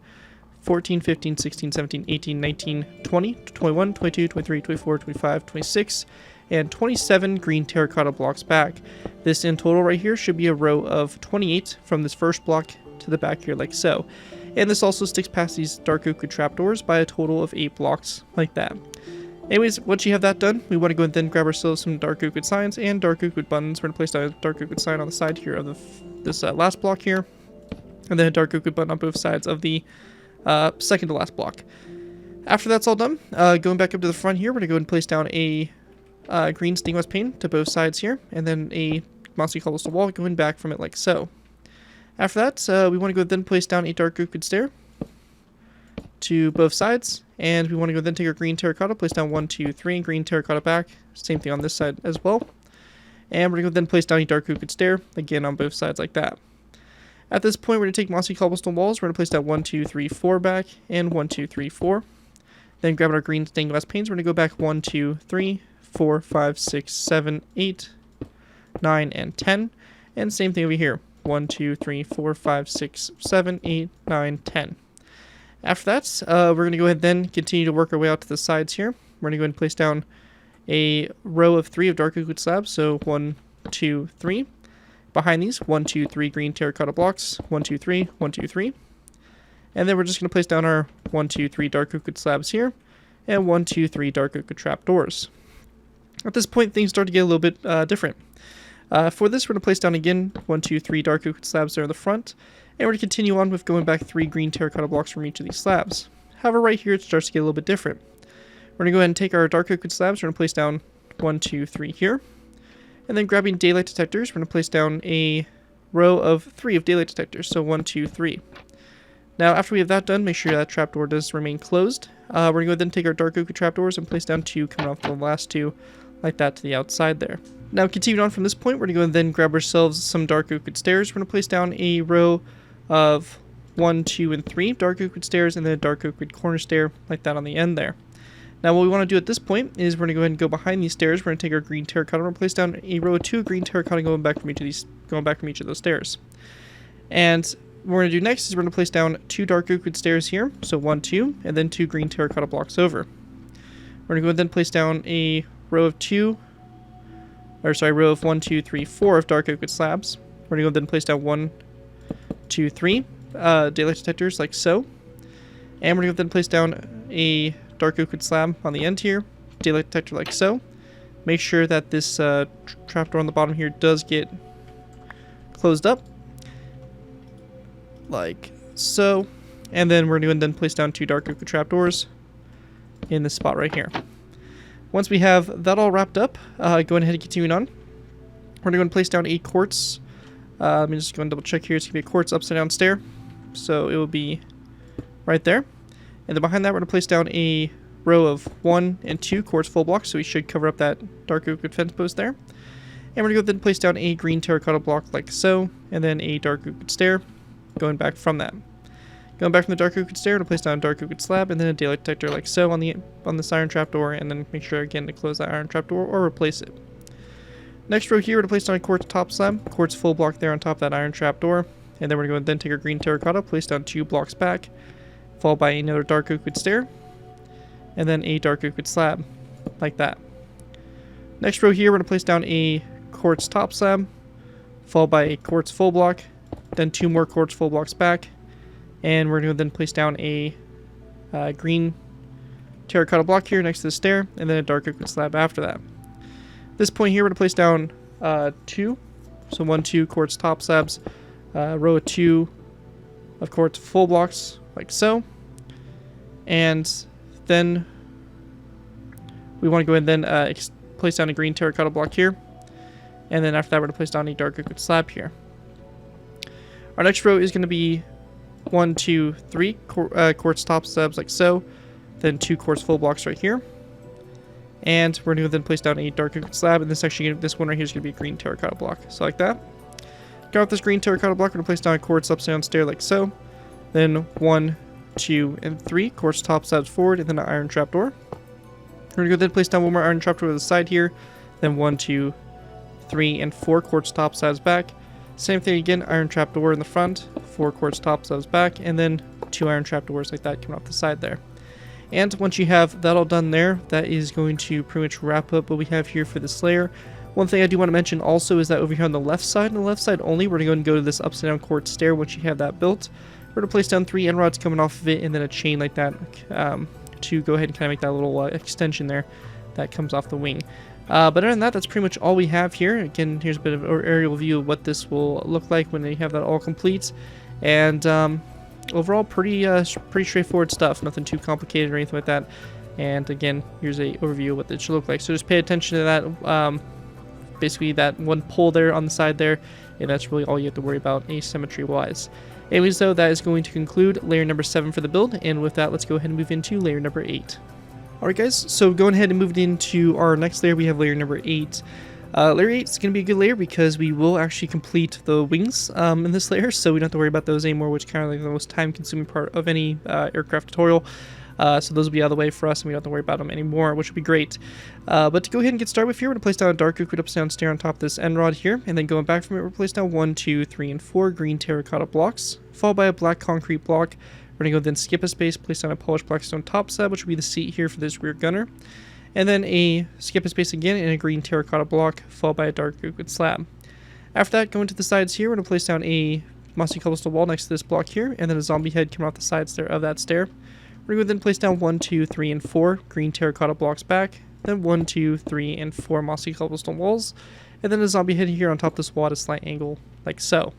14, 15, 16, 17, 18, 19, 20, 21, 22, 23, 24, 25, 26, and 27 green terracotta blocks back. This in total right here should be a row of 28 from this first block to the back here like so. And this also sticks past these dark oak wood trapdoors by a total of 8 blocks like that. Anyways, once you have that done, we want to go and then grab ourselves some dark oak wood signs and dark oak wood buttons. We're going to place down a dark oak wood sign on the side here of this last block here, and then a dark oak wood button on both sides of the second to last block. After that's all done, going back up to the front here, we're going to go and place down a green stained glass pane to both sides here, and then a mossy cobblestone wall going back from it like so. After that, we want to go then place down a dark oak wood stair to both sides, and we want to go then take our green terracotta, place down 1, 2, 3, and green terracotta back. Same thing on this side as well. And we're going to then place down a dark oak stair, again on both sides like that. At this point, we're going to take mossy cobblestone walls. We're going to place down 1, 2, 3, 4 back, and 1, 2, 3, 4. Then grab our green stained glass panes. We're going to go back 1, 2, 3, 4, 5, 6, 7, 8, 9, and 10. And same thing over here. 1, 2, 3, 4, 5, 6, 7, 8, 9, 10. After that, we're going to go ahead and then continue to work our way out to the sides here. We're going to go ahead and place down a row of 3 of dark oak slabs. So 1, 2, 3. Behind these, 1, 2, 3 green terracotta blocks. 1, 2, 3, 1, 2, 3. And then we're just going to place down our 1, 2, 3 dark oak slabs here. And 1, 2, 3 dark oak trapdoors. At this point, things start to get a little bit different. For this, we're going to place down again 1, 2, 3 dark oak slabs there in the front. And we're going to continue on with going back 3 green terracotta blocks from each of these slabs. However, right here, it starts to get a little bit different. We're going to go ahead and take our dark oak slabs. We're going to place down 1, 2, 3 here. And then grabbing daylight detectors, we're going to place down a row of 3 of daylight detectors. So 1, 2, 3. Now, after we have that done, make sure that trapdoor does remain closed. We're going to go ahead and take our dark oak trapdoors and place down 2 coming off the last 2, like that to the outside there. Now, continuing on from this point, we're going to go and then grab ourselves some dark oak stairs. We're going to place down a row of 1, 2, and 3 dark oak stairs, and then a dark oak corner stair, like that on the end there. Now, what we want to do at this point is we're going to go ahead and go behind these stairs. We're going to take our green terracotta and place down a row of 2 green terracotta going back from each of those stairs. And what we're going to do next is we're going to place down 2 dark oak stairs here, so 1, 2, and then 2 green terracotta blocks over. We're going to go ahead and then place down a row of 1, 2, 3, 4 of dark oak slabs. We're going to go ahead and then place down 1, 2, 3 daylight detectors like so. And we're going to then place down a dark oak slab on the end here, daylight detector like so. Make sure that this trapdoor on the bottom here does get closed up, like so. And then we're going to then place down 2 dark oak trapdoors in this spot right here. Once we have that all wrapped up, going ahead and continuing on, we're going to go and place down a quartz. Let me just go and double check here. It's going to be a quartz upside down stair. So it will be right there. And then behind that, we're going to place down a row of 1 and 2 quartz full blocks. So we should cover up that dark oak fence post there. And we're going to go then place down a green terracotta block like so. And then a dark oak stair going back from that. Going back from the dark oak stair, we're going to place down a dark oak slab and then a daylight detector like so on this iron trapdoor. And then make sure again to close that iron trapdoor or replace it. Next row here, we're going to place down a quartz top slab, quartz full block there on top of that iron trapdoor. And then we're going to go and then take our green terracotta, place down 2 blocks back, followed by another dark oak stair, and then a dark oak slab, like that. Next row here, we're going to place down a quartz top slab, followed by a quartz full block, then 2 more quartz full blocks back, and we're going to then place down a green terracotta block here next to the stair, and then a dark oak slab after that. This point here, we're going to place down 2, so 1, 2 quartz top slabs, row of 2 of quartz full blocks, like so. And then we want to go ahead and then place down a green terracotta block here. And then after that, we're going to place down a dark oak slab here. Our next row is going to be 1, 2, 3 quartz top slabs, like so. Then 2 quartz full blocks right here. And we're going to then place down a dark oak slab. And this one right here is going to be a green terracotta block. So like that. Got with this green terracotta block, we're going to place down a quartz upside down stair like so. Then 1, 2, and 3 quartz top slabs forward, and then an iron trapdoor. We're going to go then place down 1 more iron trapdoor to the side here. Then 1, 2, 3, and 4 quartz top slabs back. Same thing again, iron trapdoor in the front, 4 quartz top slabs back, and then 2 iron trapdoors like that coming off the side there. And once you have that all done there, that is going to pretty much wrap up what we have here for this layer. One thing I do want to mention also is that over here on the left side only, we're going to go to this upside down quartz stair once you have that built. We're going to place down 3 end rods coming off of it and then a chain like that to go ahead and kind of make that little extension there that comes off the wing. But other than that, that's pretty much all we have here. Again, here's a bit of an aerial view of what this will look like when you have that all complete. And overall, pretty straightforward stuff. Nothing too complicated or anything like that. And again, here's an overview of what it should look like. So just pay attention to that. Basically that one pole there on the side there, and that's really all you have to worry about asymmetry wise. Anyways though, that is going to conclude layer number 7 for the build, and with that, let's go ahead and move into layer number 8. Alright guys, so going ahead and moving into our next layer, we have layer number 8. Layer 8 is going to be a good layer because we will actually complete the wings in this layer, so we don't have to worry about those anymore, which is kind of like the most time-consuming part of any aircraft tutorial. So those will be out of the way for us, and we don't have to worry about them anymore, which would be great. But to go ahead and get started with here, we're going to place down a dark liquid upside down stair on top of this end rod here, and then going back from it, we're going to place down 1, 2, 3, and 4 green terracotta blocks, followed by a black concrete block. We're going to go then skip a space, place down a polished black stone top set, which will be the seat here for this rear gunner. And then a skip a space again and a green terracotta block, followed by a dark liquid slab. After that, going to the sides here, we're going to place down a mossy cobblestone wall next to this block here, and then a zombie head coming off the sides there of that stair. We're going to then place down 1, 2, 3, and 4 green terracotta blocks back, then 1, 2, 3, and 4 mossy cobblestone walls, and then a zombie head here on top of this wall at a slight angle, like so.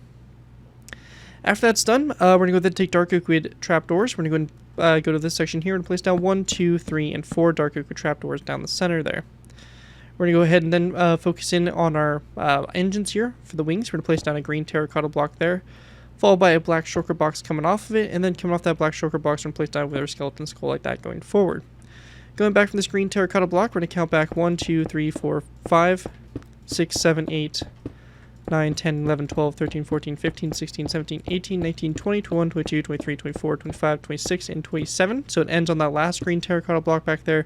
After that's done, we're going to go then take dark liquid trapdoors. We're going to go to this section here and place down 1, 2, 3, and 4 dark liquid trapdoors down the center there. We're going to go ahead and then focus in on our engines here for the wings. We're going to place down a green terracotta block there, followed by a black shulker box coming off of it, and then coming off that black shulker box, we're going to place down a wither skeleton skull like that going forward. Going back from this green terracotta block, we're going to count back 1, 2, 3, 4, 5, 6, 7, 8, 9, 10, 11, 12, 13, 14, 15, 16, 17, 18, 19, 20, 21, 22, 23, 24, 25, 26, and 27. So it ends on that last green terracotta block back there.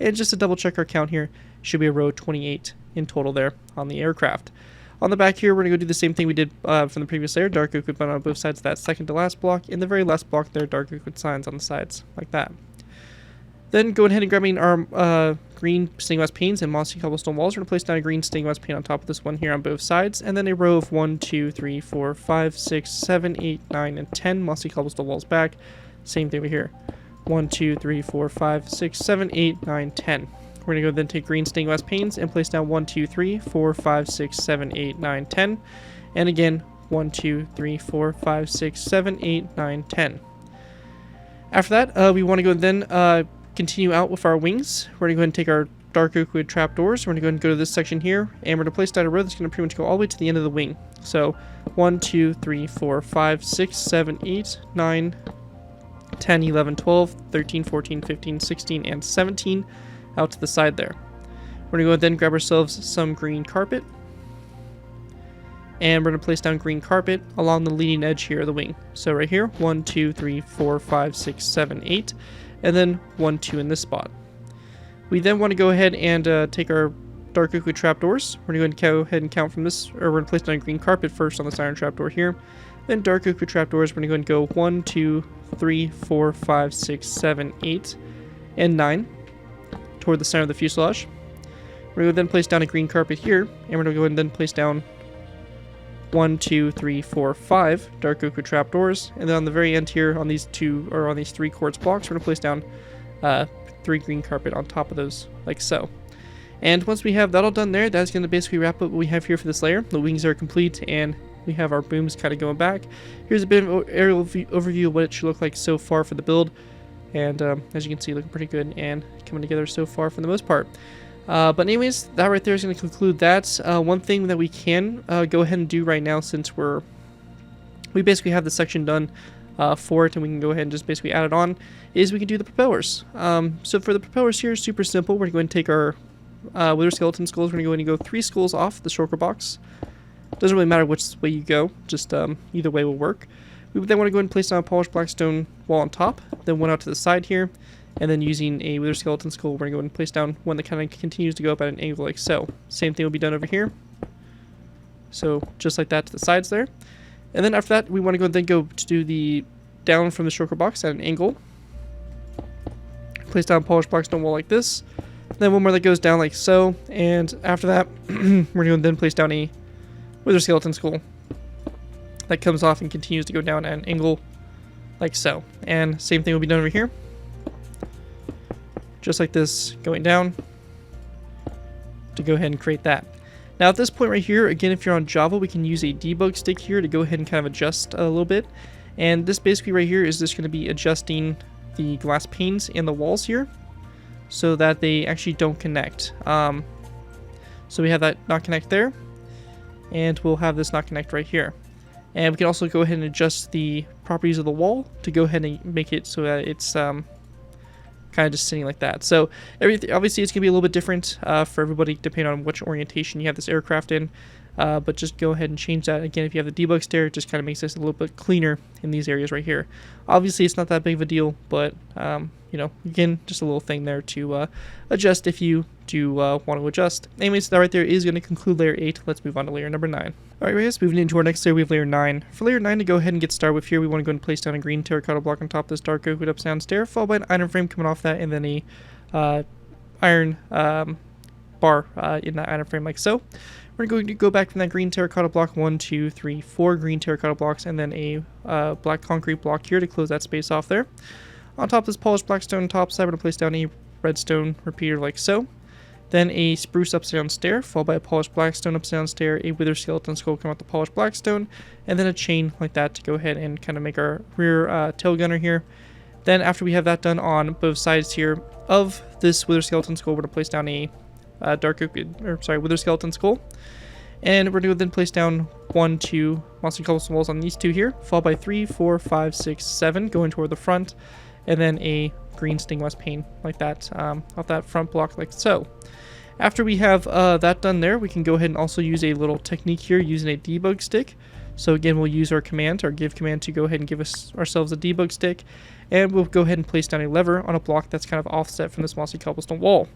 And just to double check our count here, should be a row 28 in total there on the aircraft. On the back here, we're going to go do the same thing we did from the previous layer. Dark liquid on both sides of that second to last block. In the very last block there, dark liquid signs on the sides, like that. Then go ahead and grabbing our green stained glass panes and mossy cobblestone walls. We're going to place down a green stained glass pane on top of this one here on both sides. And then a row of 1, 2, 3, 4, 5, 6, 7, 8, 9, and 10 mossy cobblestone walls back. Same thing over here. 1, 2, 3, 4, 5, 6, 7, 8, 9, 10. We're going to go then take green stained glass panes and place down 1, 2, 3, 4, 5, 6, 7, 8, 9, 10. And again, 1, 2, 3, 4, 5, 6, 7, 8, 9, 10. After that, we want to go then continue out with our wings. We're going to go ahead and take our dark liquid trapdoors. We're going to go ahead and go to this section here, and we're going to place down a row that's going to pretty much go all the way to the end of the wing. So 1, 2, 3, 4, 5, 6, 7, 8, 9, 10, 11, 12, 13, 14, 15, 16, and 17 out to the side there. We're going to go ahead and grab ourselves some green carpet, and we're going to place down green carpet along the leading edge here of the wing. So right here, 1, 2, 3, 4, 5, 6, 7, 8, and then 1, 2 in this spot. We then want to go ahead and take our dark liquid trapdoors. We're going to go ahead and count from this, or we're going to place down a green carpet first on this iron trapdoor here. Then dark liquid trapdoors, we're going to go and go 1, 2, 3, 4, 5, 6, 7, 8, and 9 toward the center of the fuselage. We're going to then place down a green carpet here, and we're going to go ahead and then place down 1, 2, 3, 4, 5 dark liquid trapdoors, and then on the very end here on these 3 quartz blocks, we're going to place down 3 green carpet on top of those, like so. And once we have that all done there, that's going to basically wrap up what we have here for this layer. The wings are complete, and we have our booms kind of going back. Here's a bit of an aerial overview of what it should look like so far for the build, and as you can see, looking pretty good and coming together so far for the most part. But anyways, that right there is going to conclude that. One thing that we can go ahead and do right now, since we basically have the section done for it, and we can go ahead and just basically add it on, is we can do the propellers. So for the propellers here, super simple. We're going to take our wither skeleton skulls. We're going to go 3 skulls off the shulker box. Doesn't really matter which way you go, just either way will work. We then want to go ahead and place down a polished black stone wall on top, then one out to the side here, and then using a wither skeleton skull, we're going to go ahead and place down one that kind of continues to go up at an angle like so. Same thing will be done over here. So just like that to the sides there. And then after that, we want to go then go to do the down from the shulker box at an angle. Place down a polished black stone wall like this. Then one more that goes down like so. And after that, we're going to then place down a wither skeleton skull that comes off and continues to go down at an angle like so. And same thing will be done over here. Just like this, going down to go ahead and create that. Now at this point right here, again, if you're on Java, we can use a debug stick here to go ahead and kind of adjust a little bit. And this basically right here is just going to be adjusting the glass panes and the walls here so that they actually don't connect. So we have that not connect there, and we'll have this not connect right here. And we can also go ahead and adjust the properties of the wall to go ahead and make it so that it's kind of just sitting like that. So everything, obviously it's going to be a little bit different for everybody depending on which orientation you have this aircraft in. But just go ahead and change that. Again, if you have the debug stair, it just kind of makes this a little bit cleaner in these areas right here. Obviously, it's not that big of a deal, but, you know, again, just a little thing there to adjust if you do want to adjust. Anyways, that right there is going to conclude layer 8. Let's move on to layer number 9. Alright guys, moving into our next layer, we have layer 9. For layer 9, to go ahead and get started with here, we want to go and place down a green terracotta block on top of this dark oak with upside down stair, followed by an iron frame coming off that, and then a iron bar in that iron frame like so. We're going to go back from that green terracotta block, 1, 2, 3, 4 green terracotta blocks, and then a black concrete block here to close that space off there. On top of this polished black stone top side, we're going to place down a redstone repeater like so. Then a spruce upside down stair, followed by a polished black stone upside down stair, a wither skeleton skull coming out the polished black stone, and then a chain like that to go ahead and kind of make our rear tail gunner here. Then after we have that done on both sides here of this wither skeleton skull, we're going to place down a wither skeleton skull. And we're going to then place down 1, 2 monster cobblestone walls on these two here, followed by 3, 4, 5, 6, 7 going toward the front, and then a green stained glass pane like that off that front block like so. After we have that done there, we can go ahead and also use a little technique here using a debug stick. So again, we'll use our command, our give command, to go ahead and give ourselves a debug stick, and we'll go ahead and place down a lever on a block that's kind of offset from this mossy cobblestone wall.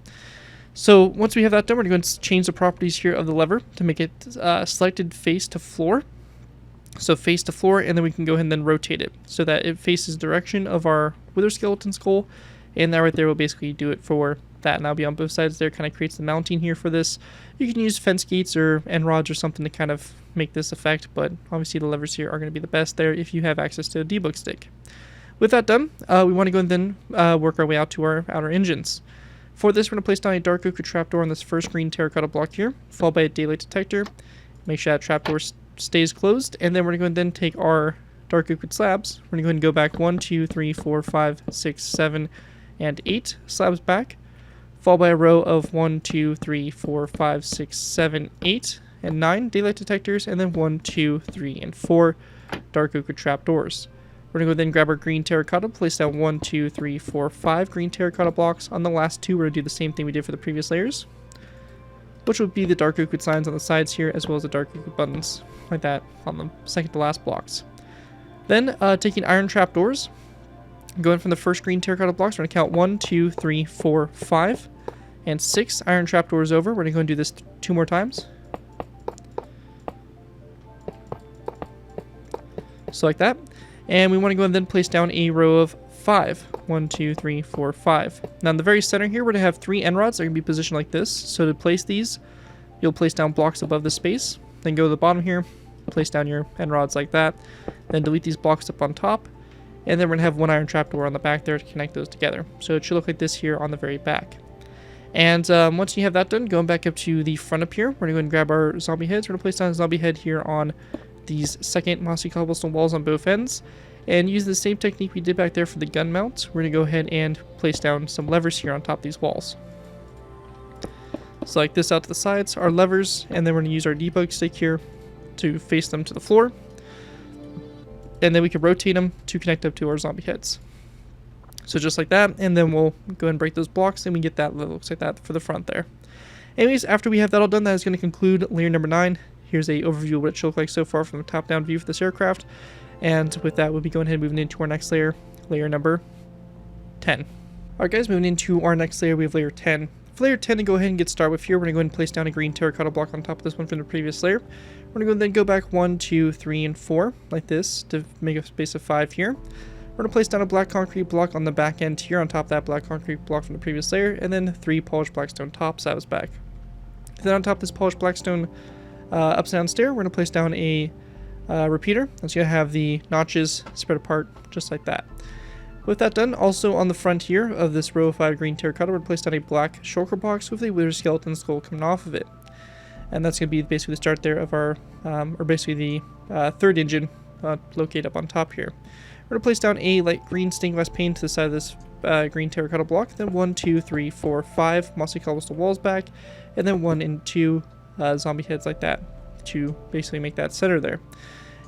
So once we have that done, we're going to change the properties here of the lever to make it selected face to floor. So face to floor, and then we can go ahead and then rotate it so that it faces the direction of our wither skeleton skull, and that right there will basically do it for that. And that'll be on both sides there, kind of creates the mounting here for this. You can use fence gates or end rods or something to kind of make this effect, but obviously the levers here are going to be the best there if you have access to a debug stick. With that done, we want to go and then work our way out to our outer engines. For this, we're going to place down a dark oak trapdoor on this first green terracotta block here, followed by a daylight detector. Make sure that trapdoor stays closed, and then we're going to then take our dark oak slabs. We're going to go ahead and go back 1, 2, 3, 4, 5, 6, 7, and 8 slabs back, followed by a row of 1, 2, 3, 4, 5, 6, 7, 8, and 9 daylight detectors, and then 1, 2, 3, and 4 dark oak trapdoors. We're going to go then grab our green terracotta, place down 1, 2, 3, 4, 5 green terracotta blocks. On the last two, we're going to do the same thing we did for the previous layers, which would be the dark oak signs on the sides here, as well as the dark oak buttons, like that, on the second to last blocks. Then, taking iron trapdoors, going from the first green terracotta blocks, we're going to count 1, 2, 3, 4, 5, and 6 iron trapdoors over. We're going to go and do this 2 more times. So like that. And we want to go and then place down a row of 5. 1, 2, 3, 4, 5. Now in the very center here, we're going to have 3 end rods that are going to be positioned like this. So to place these, you'll place down blocks above the space. Then go to the bottom here, place down your end rods like that. Then delete these blocks up on top. And then we're going to have 1 iron trapdoor on the back there to connect those together. So it should look like this here on the very back. And once you have that done, going back up to the front up here, we're going to go and grab our zombie heads. We're going to place down a zombie head here on these second mossy cobblestone walls on both ends, and use the same technique we did back there for the gun mount. We're going to go ahead and place down some levers here on top of these walls. So like this out to the sides, our levers, and then we're going to use our debug stick here to face them to the floor, and then we can rotate them to connect up to our zombie heads. So just like that, and then we'll go ahead and break those blocks, and we get that looks like that for the front there. Anyways, after we have that all done, that is going to conclude layer number 9. Here's a overview of what it should look like so far from the top-down view for this aircraft. And with that, we'll be going ahead and moving into our next layer, layer number 10. Alright guys, moving into our next layer, we have layer 10. For layer 10, to go ahead and get started with here, we're going to go ahead and place down a green terracotta block on top of this one from the previous layer. We're going to then go back 1, 2, 3, and 4, like this, to make a space of 5 here. We're going to place down a black concrete block on the back end here on top of that black concrete block from the previous layer, and then 3 polished blackstone top slabs back. Then on top of this polished blackstone upside down stair, we're going to place down a repeater. That's going to have the notches spread apart just like that. With that done, also on the front here of this row of 5 green terracotta, we're going to place down a black shulker box with a wither skeleton skull coming off of it. And that's going to be basically the start there of our, or basically the third engine located up on top here. We're going to place down a light green stained glass pane to the side of this green terracotta block. Then 1, 2, 3, 4, 5 mossy cobblestone walls back. And then 1 and 2 zombie heads like that to basically make that center there.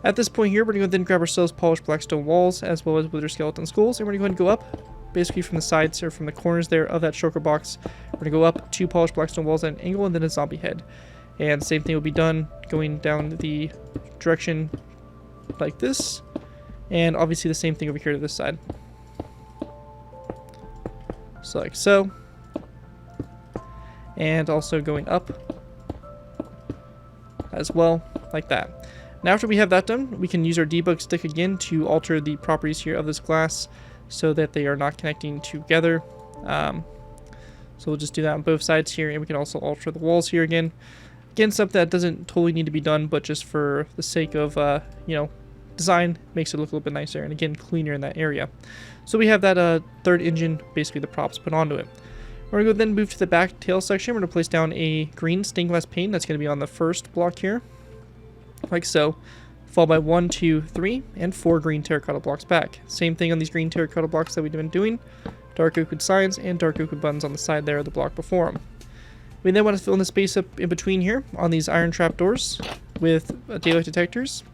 At this point here, we're going to then grab ourselves polished blackstone walls as well as wither skeleton skulls, and we're going to go ahead and go up basically from the sides or from the corners there of that shulker box. We're going to go up 2 polished blackstone walls at an angle and then a zombie head. And same thing will be done going down the direction like this. And obviously the same thing over here to this side. So like so. And also going up as well, like that. Now after we have that done, we can use our debug stick again to alter the properties here of this glass so that they are not connecting together. So we'll just do that on both sides here, and we can also alter the walls here again. Again, stuff that doesn't totally need to be done, but just for the sake of, design, makes it look a little bit nicer, and again, cleaner in that area. So we have that third engine, basically the props put onto it. We're going to go then move to the back tail section. We're going to place down a green stained glass pane. That's going to be on the first block here, like so. Followed by 1, 2, 3, and 4 green terracotta blocks back. Same thing on these green terracotta blocks that we've been doing. Dark oak wood signs and dark oak wood buttons on the side there of the block before them. We then want to fill in the space up in between here on these iron trap doors with daylight detectors.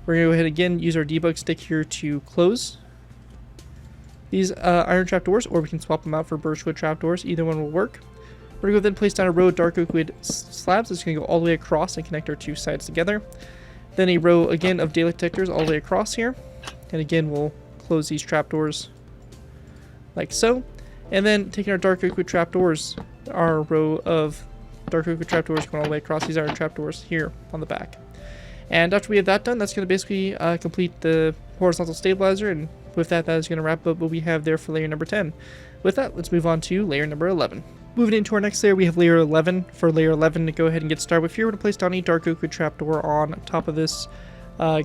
We're going to go ahead again, use our debug stick here to close these iron trap doors, or we can swap them out for birchwood trap doors. Either one will work. We're going to go then place down a row of dark oak wood slabs. That's going to go all the way across and connect our 2 sides together. Then a row again of daylight detectors all the way across here. And again, we'll close these trapdoors like so. And then taking our dark oak wood trapdoors, our row of dark oak wood trapdoors going all the way across these iron trapdoors here on the back. And after we have that done, that's going to basically complete the horizontal stabilizer. And with that, that is going to wrap up what we have there for layer number 10. With that, let's move on to layer number 11. Moving into our next layer, we have layer 11. For layer 11, to go ahead and get started with here, we're going to place down a dark oak wood trapdoor on top of this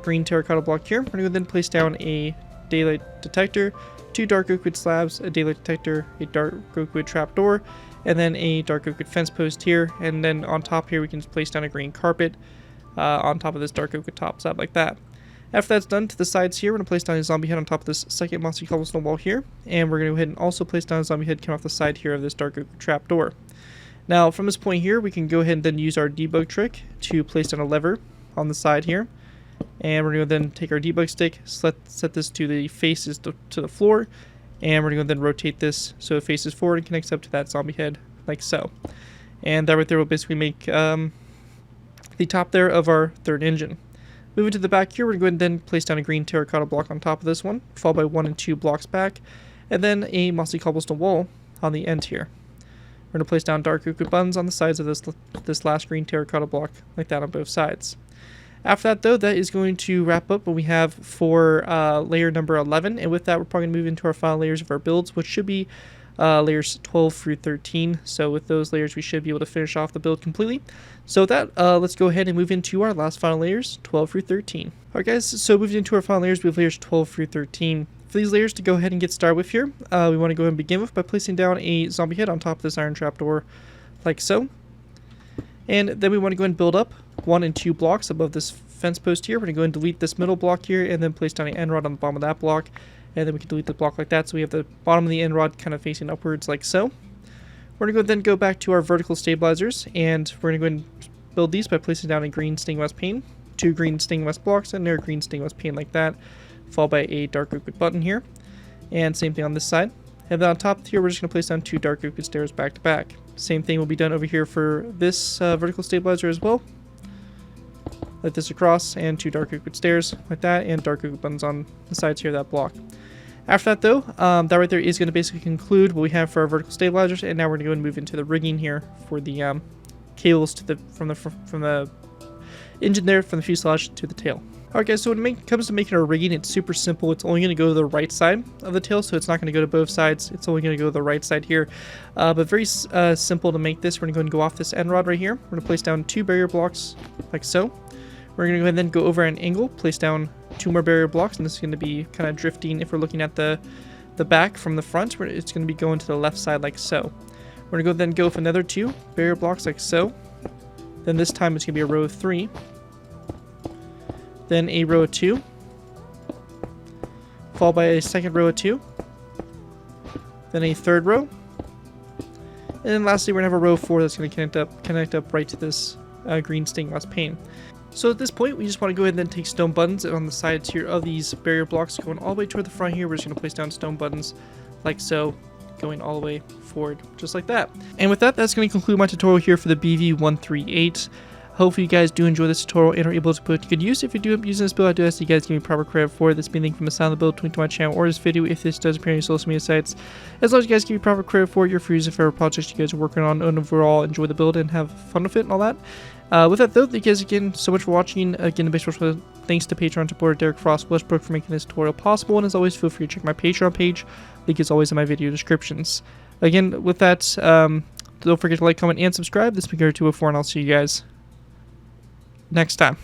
green terracotta block here. We're going to then place down a daylight detector, 2 dark oak wood slabs, a daylight detector, a dark oak wood trapdoor, and then a dark oak wood fence post here. And then on top here, we can place down a green carpet on top of this dark oak wood top slab like that. After that's done, to the sides here, we're going to place down a zombie head on top of this second mossy cobblestone wall here. And we're going to go ahead and also place down a zombie head coming off the side here of this dark oak trap door. Now, from this point here, we can go ahead and then use our debug trick to place down a lever on the side here. And we're going to then take our debug stick, set this to the faces to the floor. And we're going to then rotate this so it faces forward and connects up to that zombie head like so. And that right there will basically make the top there of our third engine. Moving to the back here, we're going to go ahead and then place down a green terracotta block on top of this one, followed by 1 and 2 blocks back, and then a mossy cobblestone wall on the end here. We're going to place down dark oak wood buttons on the sides of this last green terracotta block, like that on both sides. After that, though, that is going to wrap up what we have for layer number 11, and with that, we're probably going to move into our final layers of our builds, which should be layers 12 through 13. So with those layers, we should be able to finish off the build completely. So with that, let's go ahead and move into our last final layers, 12 through 13. Alright guys, so moving into our final layers, we have layers 12 through 13. For these layers to go ahead and get started with here, we want to go ahead and begin with by placing down a zombie head on top of this iron trapdoor, like so. And then we want to go ahead and build up 1 and 2 blocks above this fence post here. We're going to go ahead and delete this middle block here, and then place down an end rod on the bottom of that block. And then we can delete the block like that, so we have the bottom of the end rod kind of facing upwards like so. We're going to then go back to our vertical stabilizers, and we're going to go ahead and build these by placing down a green stained glass pane, 2 green stained glass blocks, and a green stained glass pane like that, followed by a dark oak wood button here. And same thing on this side. And then on top here, we're just going to place down 2 dark oak wood stairs back to back. Same thing will be done over here for this vertical stabilizer as well. Like this across, and 2 dark oak wood stairs like that, and dark oak wood buttons on the sides here of that block. After that, though, that right there is going to basically conclude what we have for our vertical stabilizers, and now we're going to go and move into the rigging here for the cables to from the engine there, from the fuselage to the tail. Alright guys, so when it comes to making our rigging, it's super simple. It's only going to go to the right side of the tail, so it's not going to go to both sides. It's only going to go to the right side here. But very simple to make this. We're going to go and go off this end rod right here. We're going to place down 2 barrier blocks like so. We're going to go ahead and then go over an angle, place down 2 more barrier blocks, and this is going to be kind of drifting. If we're looking at the back from the front, it's going to be going to the left side like so. We're going to then go with another 2 barrier blocks like so. Then this time it's going to be a row of 3. Then a row of 2. Followed by a second row of 2. Then a third row. And then lastly, we're going to have a row of 4 that's going to connect up right to this green stained glass pane. So at this point, we just want to go ahead and then take stone buttons on the sides here of these barrier blocks going all the way toward the front here. We're just going to place down stone buttons like so, going all the way forward, just like that. And with that, that's going to conclude my tutorial here for the BV138. Hopefully you guys do enjoy this tutorial and are able to put it to good use. If you do end up using this build, I do ask you guys to give me proper credit for it. This being linked from the sound of the build, link to my channel or this video if this does appear on your social media sites. As long as you guys give me proper credit for it, you're free to use it for projects you guys are working on, and overall enjoy the build and have fun with it and all that. With that though, thank you guys again so much for watching. Again, a big special thanks to Patreon supporter Derek Frost Westbrook for making this tutorial possible, and as always, feel free to check my Patreon page. Link is always in my video descriptions. Again, with that, don't forget to like, comment, and subscribe. This has been Koya 204, and I'll see you guys next time.